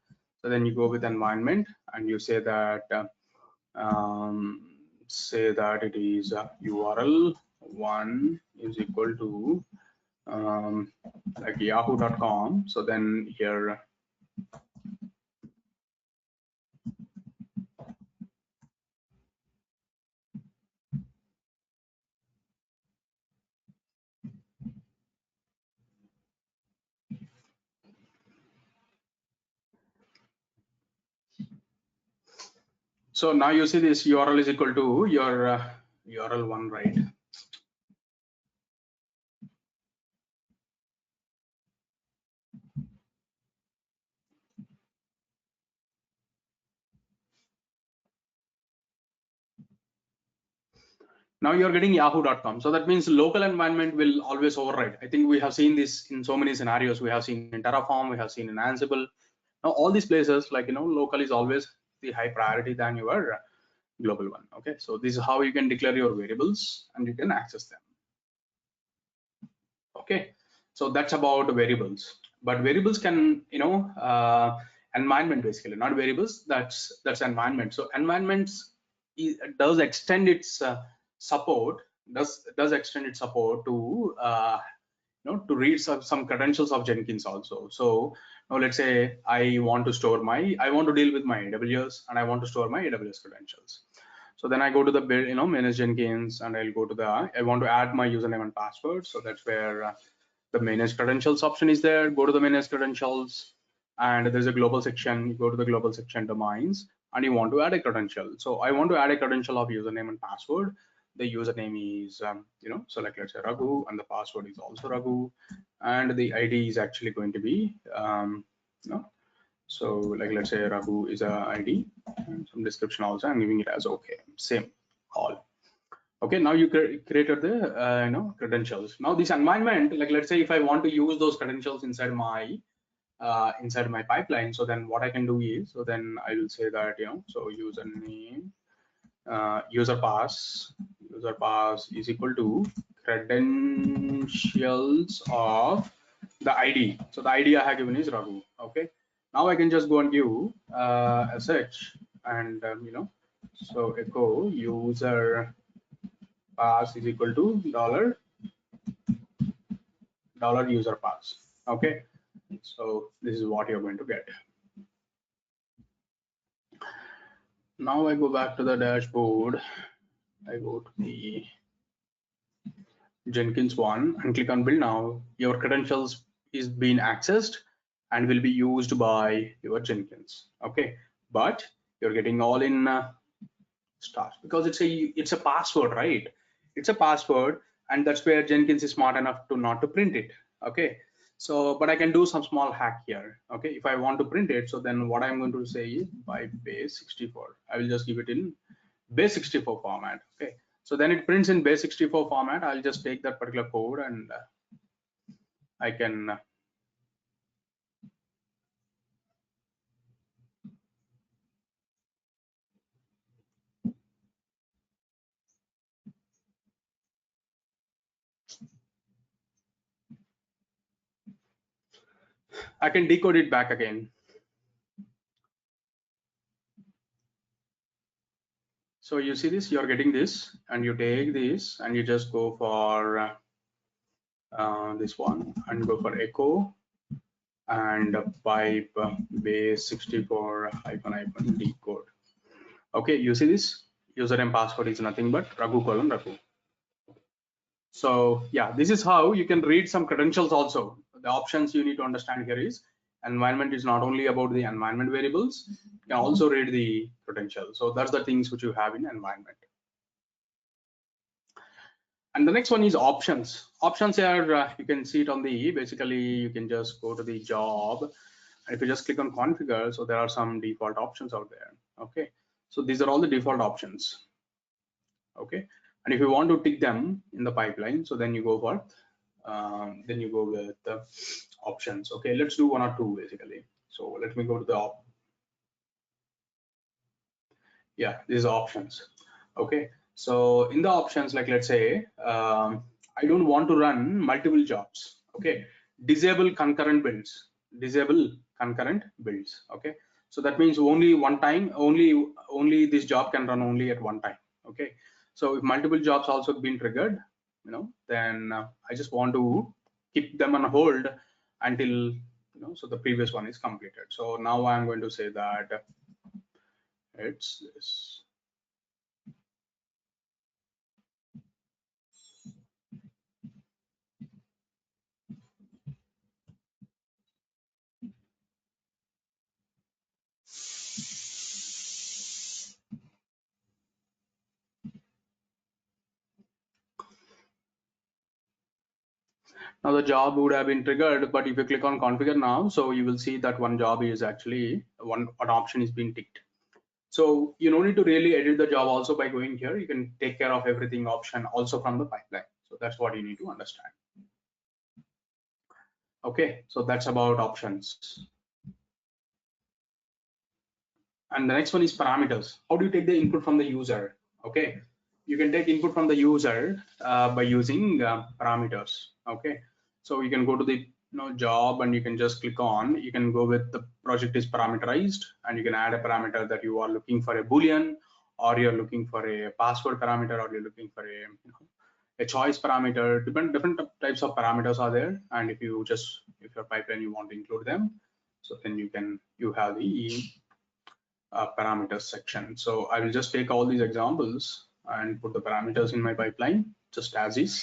so then you go with environment and you say that it is URL one is equal to like yahoo.com. So then here so now you see this URL is equal to your URL one, right? Now you're getting yahoo.com. So that means local environment will always override. I think we have seen this in so many scenarios. We have seen in Terraform, we have seen in Ansible. Now all these places, like local is always the high priority than your global one. Okay, so this is how you can declare your variables and you can access them. Okay, so that's about variables. But variables can environment basically, not variables. That's environment. So environments does extend its support, does extend its support to to read some credentials of Jenkins also. So now let's say I want to deal with my AWS and I want to store my AWS credentials. So then I go to the manage Jenkins and I'll go to I want to add my username and password. So that's where the manage credentials option is there. Go to the manage credentials and there's a global section. You go to the global section domains and you want to add a credential. So I want to add a credential of username and password. The username is so like let's say Raghu, and the password is also Raghu, and the ID is actually going to be so like let's say Raghu is a ID, and some description also I'm giving it as okay, same all. Okay, now you created the credentials. Now this environment, like let's say if I want to use those credentials inside my pipeline, so then what I can do is, so then I will say that so username, user pass is equal to credentials of the ID. So the ID I have given is Raghu. Okay, now I can just go and give sh and so echo user pass is equal to dollar user pass. Okay, so this is what you're going to get. Now I go back to the dashboard. I go to the Jenkins one and click on build. Now your credentials is being accessed and will be used by your Jenkins. Okay, but you're getting all in stars because it's a password, right? It's a password, and that's where Jenkins is smart enough to not to print it. Okay, so but I can do some small hack here. Okay, if I want to print it, so then what I'm going to say is by base 64. I will just give it in base 64 format. Okay, so then it prints in base 64 format. I'll just take that particular code and I can decode it back again. So you see this, you're getting this, and you take this and you just go for this one and go for echo and pipe base 64 hyphen decode. Okay, you see this username password is nothing but Raghu colon Raghu. So yeah, this is how you can read some credentials also. The options you need to understand here is environment is not only about the environment variables, you can also read the credentials. So that's the things which you have in environment. And the next one is options. Options here, you can see it on the, basically you can just go to the job. And if you just click on configure, so there are some default options out there. Okay, so these are all the default options. Okay, and if you want to tick them in the pipeline, so then you go for with the options. Okay, let's do one or two basically. So let me go to the these are options. Okay, so in the options, like let's say I don't want to run multiple jobs. Okay, disable concurrent builds. Okay, so that means only one time, only this job can run only at one time. Okay, so if multiple jobs also been triggered, then I just want to keep them on hold until so the previous one is completed. So now I'm going to say that it's this. Now the job would have been triggered, but if you click on configure now, so you will see that one job is actually one option is being ticked. So you don't need to really edit the job also by going here. You can take care of everything option also from the pipeline. So that's what you need to understand. Okay, so that's about options. And the next one is parameters. How do you take the input from the user? Okay, you can take input from the user by using parameters. Okay, so you can go to the job and you can just click on, you can go with the project is parameterized, and you can add a parameter that you are looking for a boolean, or you're looking for a password parameter, or you're looking for a choice parameter. Different types of parameters are there, and if your pipeline you want to include them, so then you have the parameters section. So I will just take all these examples and put the parameters in my pipeline just as is.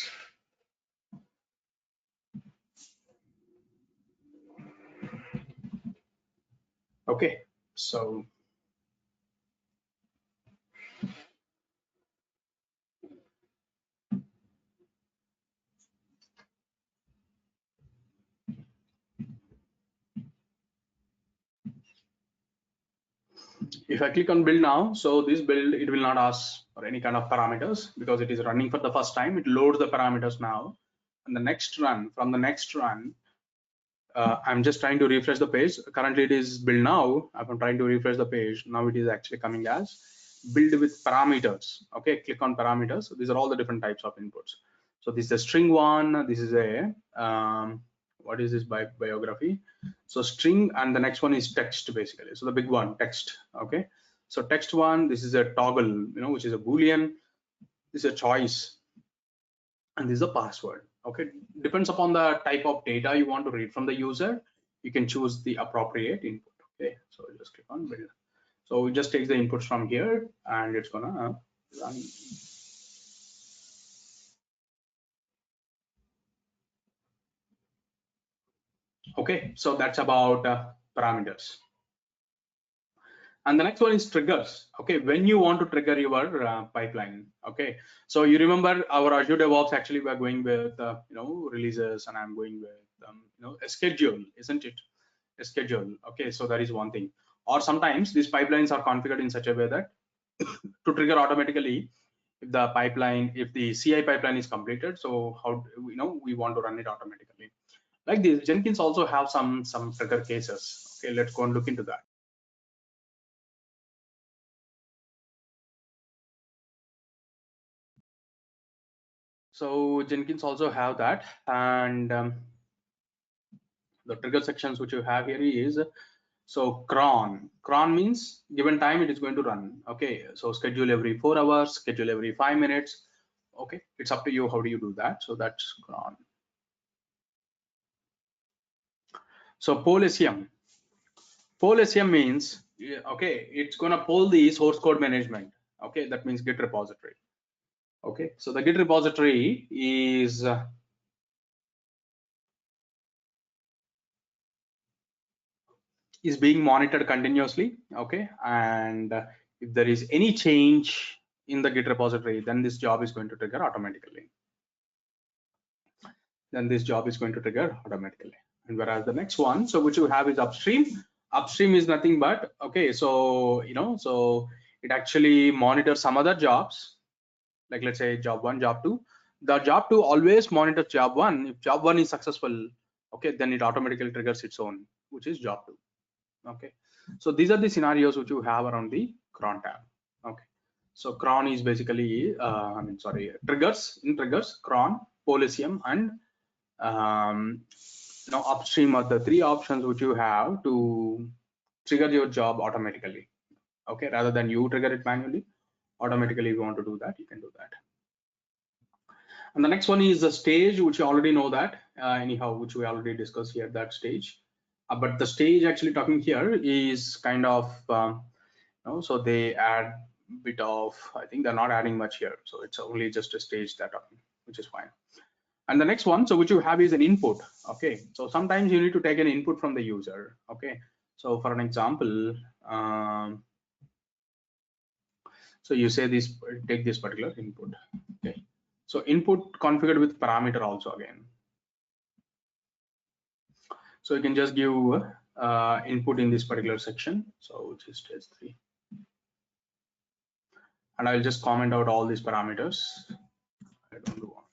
Okay, so If I click on build now, so this build, it will not ask for any kind of parameters because it is running for the first time. It loads the parameters now. And the next run, from the next run, I'm just trying to refresh the page. Currently it is build now. I'm trying to refresh the page. Now it is actually coming as build with parameters. Okay, click on parameters. So these are all the different types of inputs. So this is a string one. This is a what is this biography? So string, and the next one is text basically. So the big one, text. Okay, so text one. This is a toggle, which is a boolean. This is a choice, and this is a password. Okay, depends upon the type of data you want to read from the user. You can choose the appropriate input. Okay, so just click on build. So it just takes the inputs from here and it's gonna run. Okay, so that's about parameters. And the next one is triggers. Okay, when you want to trigger your pipeline. Okay, so you remember our Azure DevOps, actually we're going with releases, and I'm going with a schedule, isn't it? A schedule. Okay, so that is one thing. Or sometimes these pipelines are configured in such a way that to trigger automatically if the pipeline, if the CI pipeline is completed. So how we want to run it automatically. Like this, Jenkins also have some trigger cases. Okay, let's go and look into that. So Jenkins also have that, and the trigger sections which you have here is, so cron means given time it is going to run. Okay, so schedule every 4 hours, schedule every 5 minutes. Okay, it's up to you how do you do that. So that's cron. So poll SEM means, okay, it's gonna pull the source code management. Okay, that means Git repository. Okay, so the Git repository is being monitored continuously. Okay, and if there is any change in the Git repository, then this job is going to trigger automatically. And whereas the next one, so which you have is upstream. Upstream is nothing but, okay, so so it actually monitors some other jobs, like let's say job 1, job 2. The job 2 always monitors job 1. If job 1 is successful, okay, then it automatically triggers its own, which is job 2. Okay, so these are the scenarios which you have around the cron tab. Okay, so cron is basically triggers. In triggers, cron, Polisium, and upstream are the 3 options which you have to trigger your job automatically. Okay, rather than you trigger it manually, automatically if you want to do that, you can do that. And the next one is the stage, which you already know that anyhow, which we already discussed here, that stage. But the stage actually talking here is kind of so they add bit of, I think they're not adding much here, so it's only just a stage that which is fine. And the next one, so which you have is an input. Okay, so sometimes you need to take an input from the user. Okay, so for an example, so you say this, take this particular input. Okay, so input configured with parameter also again. So you can just give input in this particular section, so which is stage 3. And I'll just comment out all these parameters. I don't do one.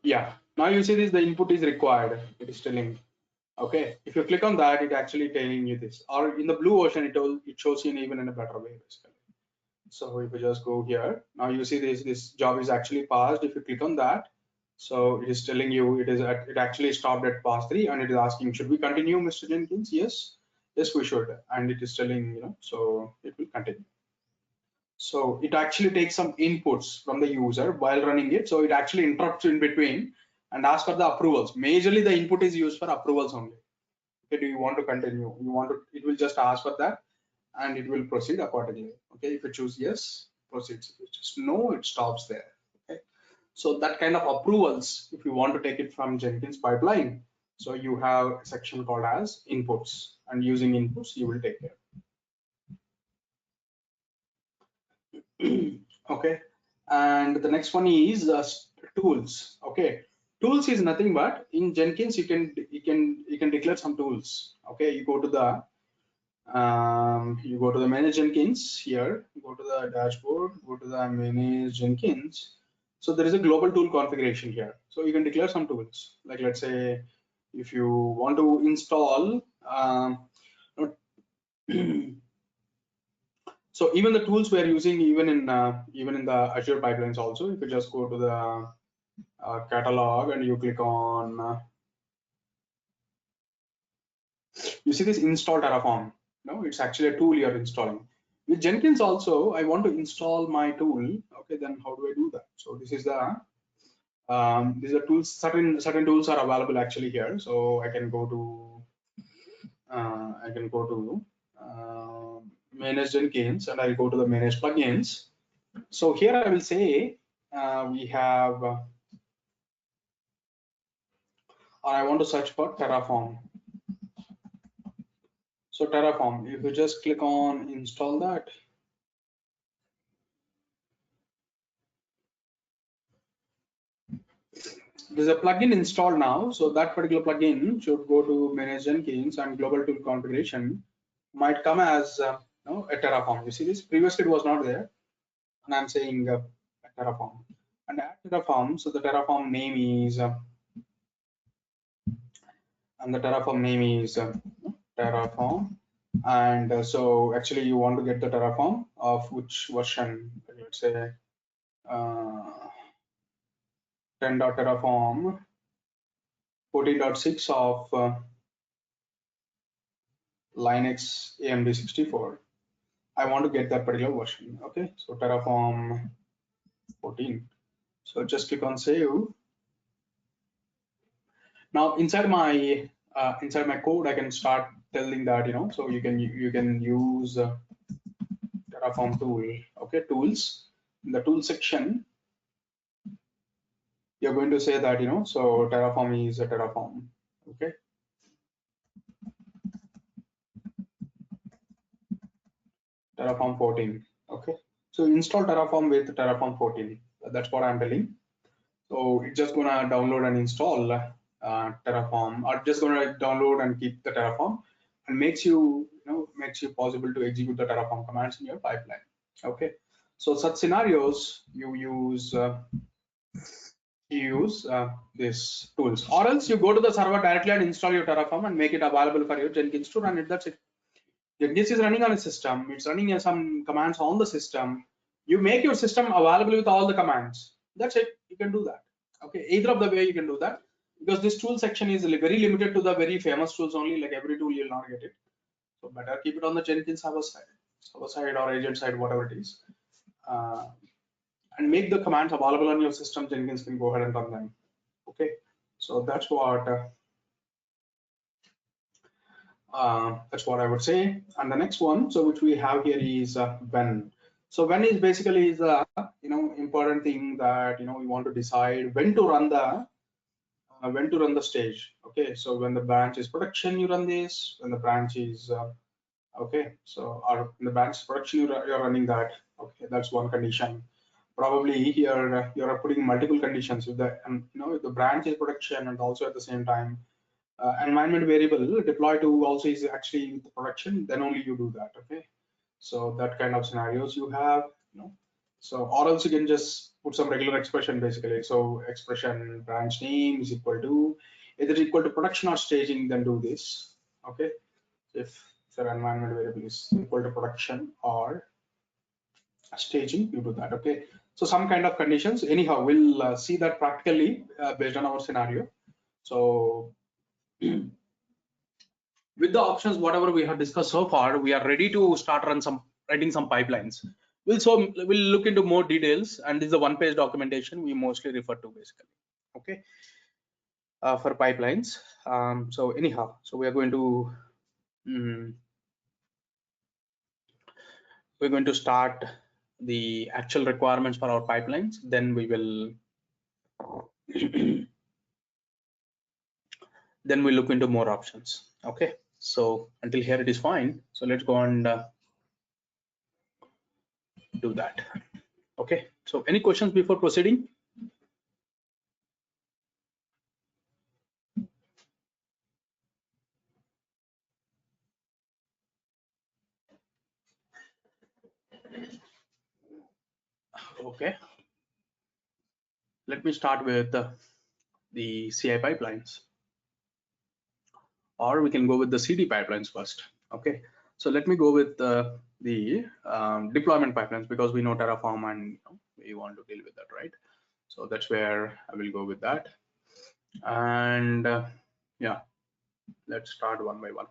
Yeah, now you see this, the input is required, it is telling. Okay, if you click on that, it actually telling you this, or in the blue version it shows you even in a better way basically. So if you just go here, now you see this job is actually passed. If you click on that, so it is telling you it actually stopped at pass 3, and it is asking, should we continue, Mr. Jenkins? Yes, we should, and it is telling so it will continue. So it actually takes some inputs from the user while running it. So it actually interrupts in between and asks for the approvals. Majorly the input is used for approvals only. Okay, do you want to continue? You want to, it will just ask for that and it will proceed accordingly. Okay, if you choose yes, proceeds. If you just no, it stops there. Okay, so that kind of approvals, if you want to take it from Jenkins pipeline, so you have a section called as inputs, and using inputs you will take care. Okay, and the next one is tools. Okay, tools is nothing but in Jenkins you can declare some tools. Okay, you go to the manage Jenkins here, go to the dashboard, go to the manage Jenkins. So there is a global tool configuration here. So you can declare some tools. Like let's say if you want to install so even the tools we are using even in the Azure pipelines also, if you just go to the catalog and you click on you see this install Terraform. No, it's actually a tool you're installing. With Jenkins also, I want to install my tool. Okay, then how do I do that? So this is the these are tools. Certain tools are available actually here. So I can go to manage Jenkins and I'll go to the manage plugins. So here I will say we have or I want to search for Terraform. So Terraform, if you just click on install that, there's a plugin installed now. So that particular plugin should go to manage Jenkins and global tool configuration might come as a Terraform. You see this previously it was not there, and I'm saying a Terraform and add Terraform. So the Terraform name is Terraform. And so actually you want to get the Terraform of which version? Let's say 10.terraform 14.6 of Linux AMD 64. I want to get that particular version. Okay, so Terraform 14. So just click on save. Now inside my code, I can start telling that so you can use Terraform tool. Okay, tools. In the tool section, you're going to say that so Terraform is a Terraform. Okay. Terraform 14. Okay. So install Terraform with Terraform 14. That's what I'm telling. So it's just gonna download and install Terraform, or just gonna download and keep the Terraform, and makes you possible to execute the Terraform commands in your pipeline. Okay. So such scenarios you use these tools, or else you go to the server directly and install your Terraform and make it available for your Jenkins to run it. That's it. Jenkins is running on a system. It's running some commands on the system. You make your system available with all the commands. That's it. You can do that. Okay. Either of the way you can do that, because this tool section is very limited to the very famous tools only. Like every tool you'll not get it. So better keep it on the Jenkins server side or agent side, whatever it is, and make the commands available on your system. Jenkins can go ahead and run them. Okay. So that's what I would say. And the next one, so which we have here is when. So when is basically is the important thing that we want to decide when to run the stage. Okay, so when the branch is production, you run this. When the branch is okay, so in the branch production, you're running that. Okay, that's one condition. Probably here you're putting multiple conditions with the if the branch is production and also at the same time environment variable deploy to also is actually the production, then only you do that. Okay, so that kind of scenarios you have, so or else you can just put some regular expression basically. So expression branch name is equal to either equal to production or staging, then do this. Okay, if the environment variable is equal to production or staging, you do that. Okay, so some kind of conditions. Anyhow, we'll see that practically based on our scenario. So with the options whatever we have discussed so far, we are ready to start writing some pipelines. we'll look into more details, and this is a one-page documentation we mostly refer to basically. Okay, for pipelines. So anyhow, so we are going to start the actual requirements for our pipelines. Then we will then we'll look into more options. Okay, so until here it is fine. So let's go and do that. Okay, so any questions before proceeding? Okay, let me start with the CI pipelines, or we can go with the CD pipelines first. Okay, so let me go with the deployment pipelines, because we know Terraform and we want to deal with that, right? So that's where I will go with that. And yeah, let's start one by one.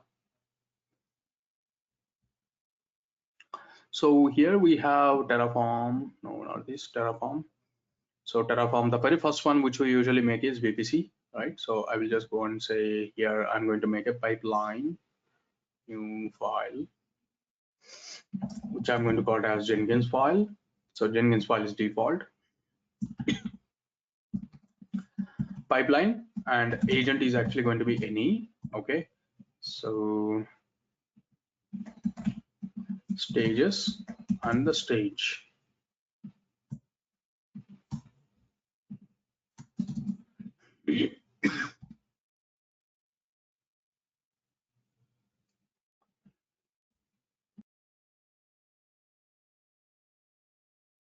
So here we have Terraform. No, not this Terraform. So Terraform, the very first one which we usually make is VPC, right? So I will just go and say here I'm going to make a pipeline, new file, which I'm going to call it as Jenkins file. So Jenkins file is default. Pipeline and agent is actually going to be any. Okay, so stages and the stage.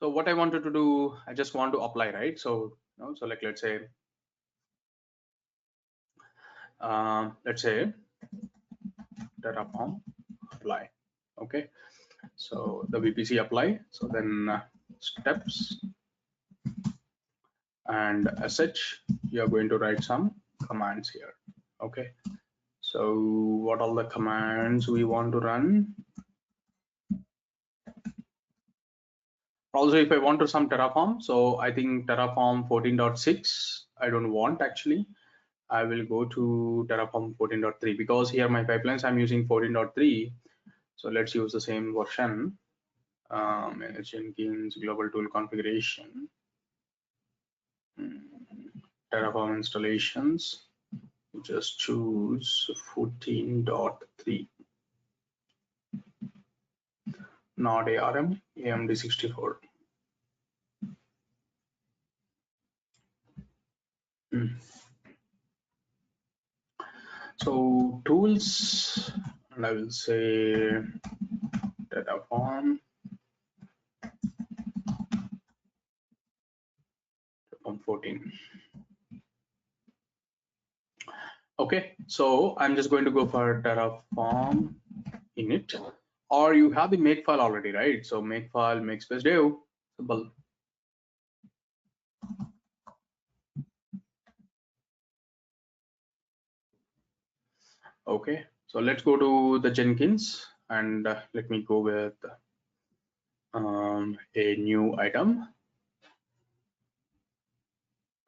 So what I wanted to do, I just want to apply, right? So so like let's say Terraform apply. Okay, so the VPC apply. So then steps and sh, you are going to write some commands here. Okay, so what all the commands we want to run? Also, if I want to some Terraform, so I think Terraform 14.6 I don't want actually. I will go to Terraform 14.3 because here my pipelines I'm using 14.3. So let's use the same version. Manage Jenkins global tool configuration, Terraform installations. Just choose 14.3, not ARM, AMD64. So tools, and I will say Terraform 14. Okay, so I'm just going to go for Terraform init, or you have the makefile already, right? So makefile, make space dev, simple. Okay, so let's go to the Jenkins, and let me go with a new item,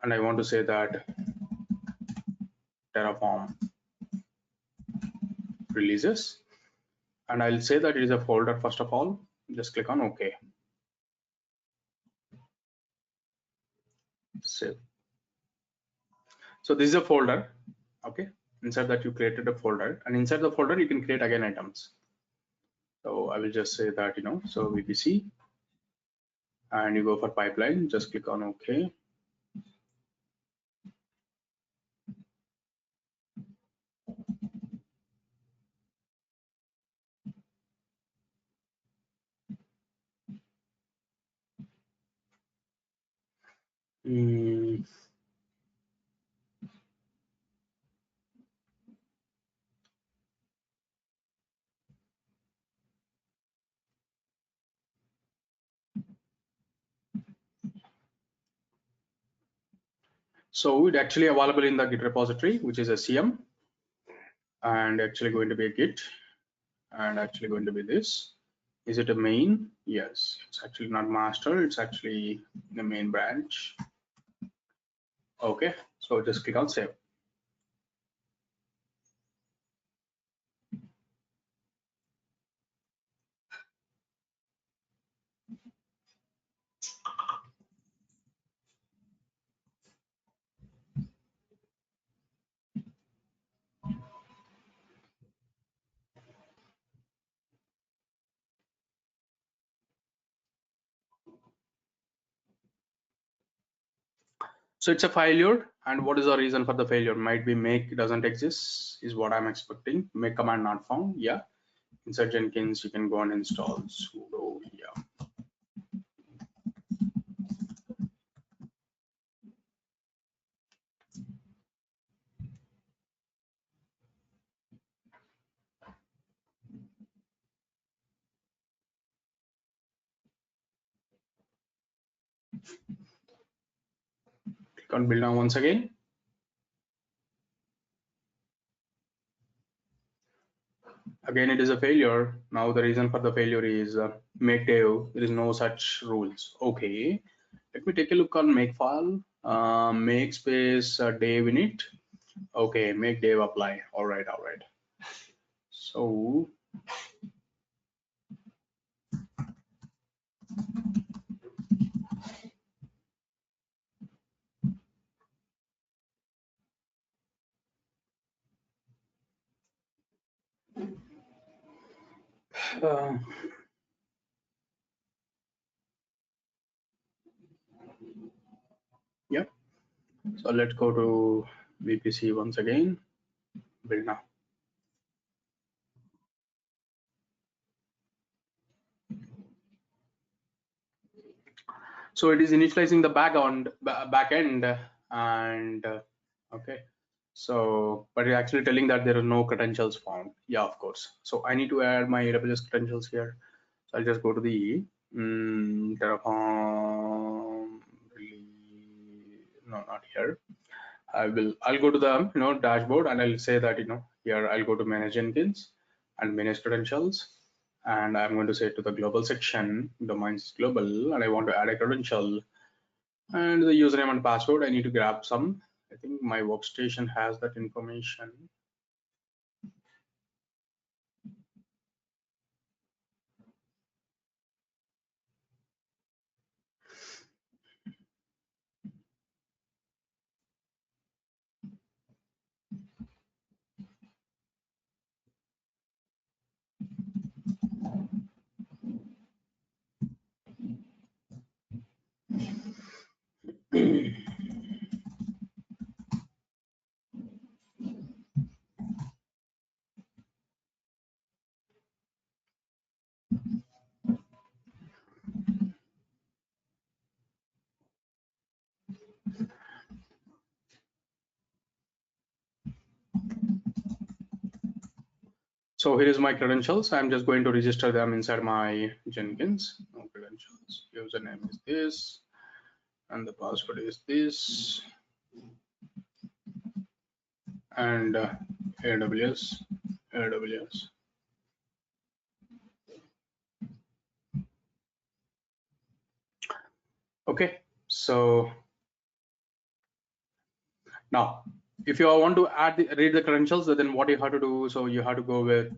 and I want to say that Terraform releases, and I'll say that it is a folder. First of all, just click on OK. Save. So this is a folder. Okay, inside that you created a folder, and inside the folder you can create again items. So I will just say that so VPC, and you go for pipeline, just click on OK. So it's actually available in the Git repository, which is a CM, and actually going to be a Git, and actually going to be this. Is it a main? Yes, it's actually not master, it's actually the main branch. Okay, so just click on save. So it's a failure, and what is the reason for the failure? Might be make doesn't exist is what I'm expecting. Make command not found. Yeah. Inside Jenkins, you can go and install sudo. Yeah. Click on build now once again. Again, it is a failure. Now the reason for the failure is make dev. There is no such rules. Okay. Let me take a look on make file. Make space dev init. Okay, make dev apply. All right, all right. So uh, yep. So let's go to VPC once again. Build now. So it is initializing the back end, and okay. So, but it's actually telling that there are no credentials found. Yeah, of course. So I need to add my AWS credentials here. So I'll just go to the Terraform. No, not here. I'll go to the dashboard, and I'll say that here I'll go to manage Jenkins and manage credentials, and I'm going to say to the global section, domains global, and I want to add a credential and the username and password. I need to grab some. I think my workstation has that information. So here is my credentials. I'm just going to register them inside my Jenkins. No credentials. Username is this, and the password is this, and AWS. Okay, so now if you want to read the credentials, then what you have to do, so you have to go with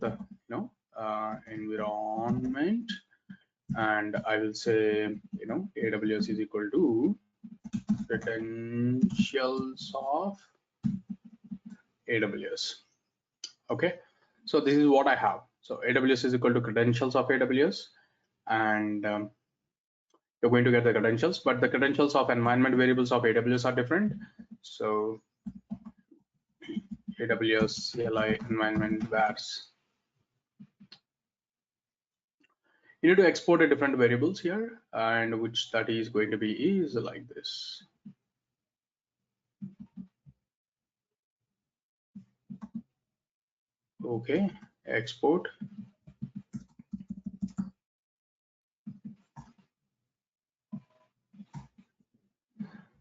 environment, and I will say AWS is equal to credentials of AWS. Okay, so this is what I have. So AWS is equal to credentials of AWS, and you're going to get the credentials, but the credentials of environment variables of AWS are different. So AWS CLI environment vars. You need to export a different variables here, and which that is going to be is like this. Okay, export.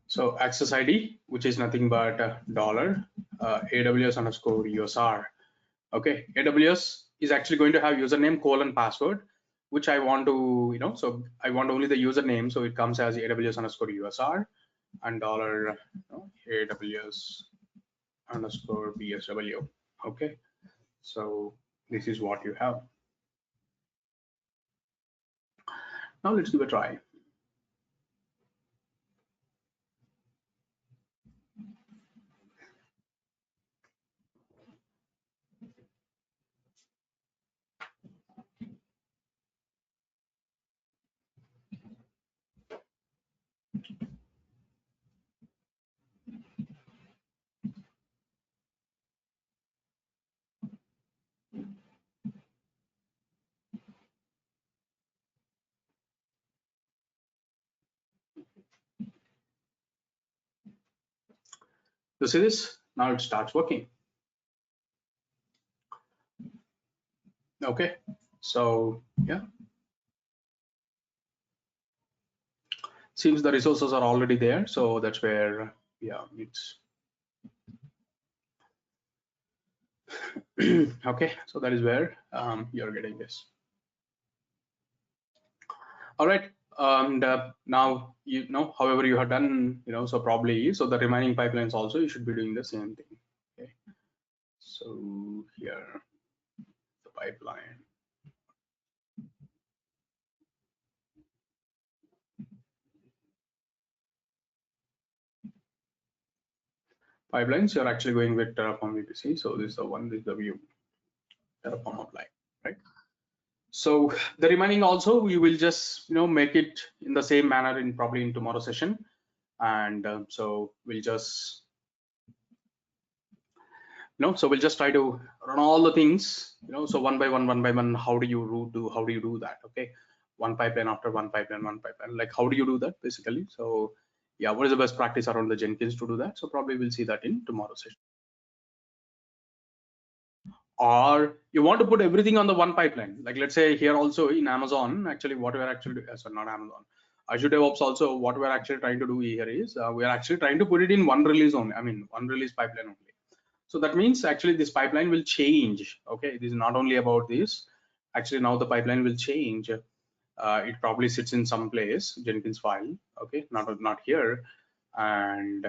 So access ID, which is nothing but dollar AWS underscore USR. Okay, AWS is actually going to have username : password, which I want to, so I want only the username, so it comes as AWS_USR and dollar AWS underscore BSW. Okay, so this is what you have. Now let's give a try. You see this? Now it starts working. Okay, so yeah, seems the resources are already there, so that's where, yeah, it's okay, so that is where you're getting this. All right, and now you know, however you have done, so probably, so the remaining pipelines also you should be doing the same thing. Okay, so here the pipeline. Pipelines, you're actually going with Terraform VPC. So this is the one, this is the view, Terraform apply, right? So the remaining also, you will just make it in the same manner in probably in tomorrow's session, and so we'll just so we'll just try to run all the things, so one by one, how do you do that? Okay, one pipeline after one pipeline, like how do you do that basically? So yeah, what is the best practice around the Jenkins to do that? So probably we'll see that in tomorrow's session. Or you want to put everything on the one pipeline, like let's say here also in Amazon, actually what we're actually sorry, not Amazon, Azure DevOps also, what we're actually trying to do here is we're actually trying to put it in one release only, I mean one release pipeline only. So that means actually this pipeline will change. Okay, this is not only about this, actually now the pipeline will change. It probably sits in some place, Jenkins file, okay, not here, and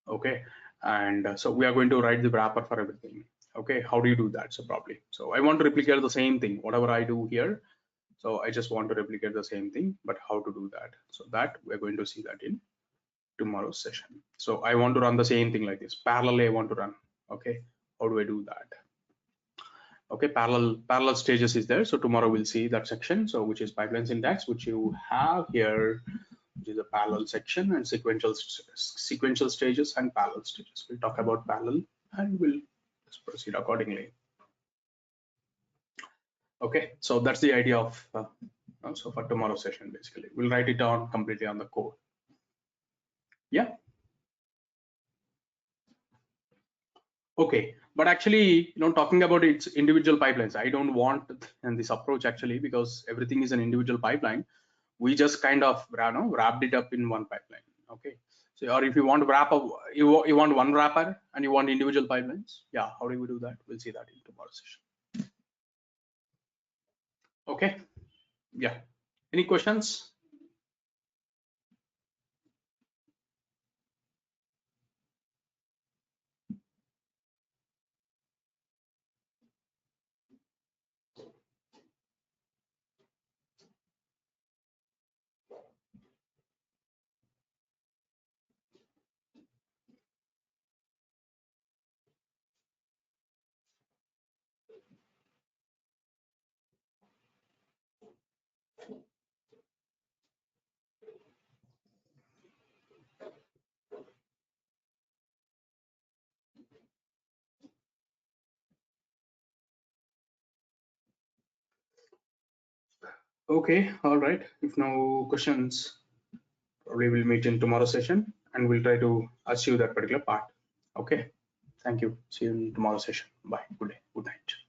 okay, and so we are going to write the wrapper for everything. Okay, how do you do that? So probably, so I want to replicate the same thing, whatever I do here, so I just want to replicate the same thing, but how to do that? So that we're going to see that in tomorrow's session. So I want to run the same thing like this, parallelly I want to run. Okay, how do I do that? Okay, parallel stages is there, so tomorrow we'll see that section, so which is pipeline syntax, which you have here, which is a parallel section, and sequential stages and parallel stages. We'll talk about parallel and we'll just proceed accordingly. Okay, so that's the idea of so for tomorrow's session, basically we'll write it down completely on the code. Yeah, okay, but actually talking about its individual pipelines, I don't want this approach actually, because everything is an individual pipeline. We just kind of wrapped it up in one pipeline. Okay, so or if you want to wrap up, you want one wrapper and you want individual pipelines, yeah, how do we do that? We'll see that in tomorrow's session. Okay, yeah, any questions? Okay, all right, if no questions, probably we'll meet in tomorrow's session and we'll try to achieve that particular part. Okay, thank you, see you in tomorrow's session. Bye, good day, good night.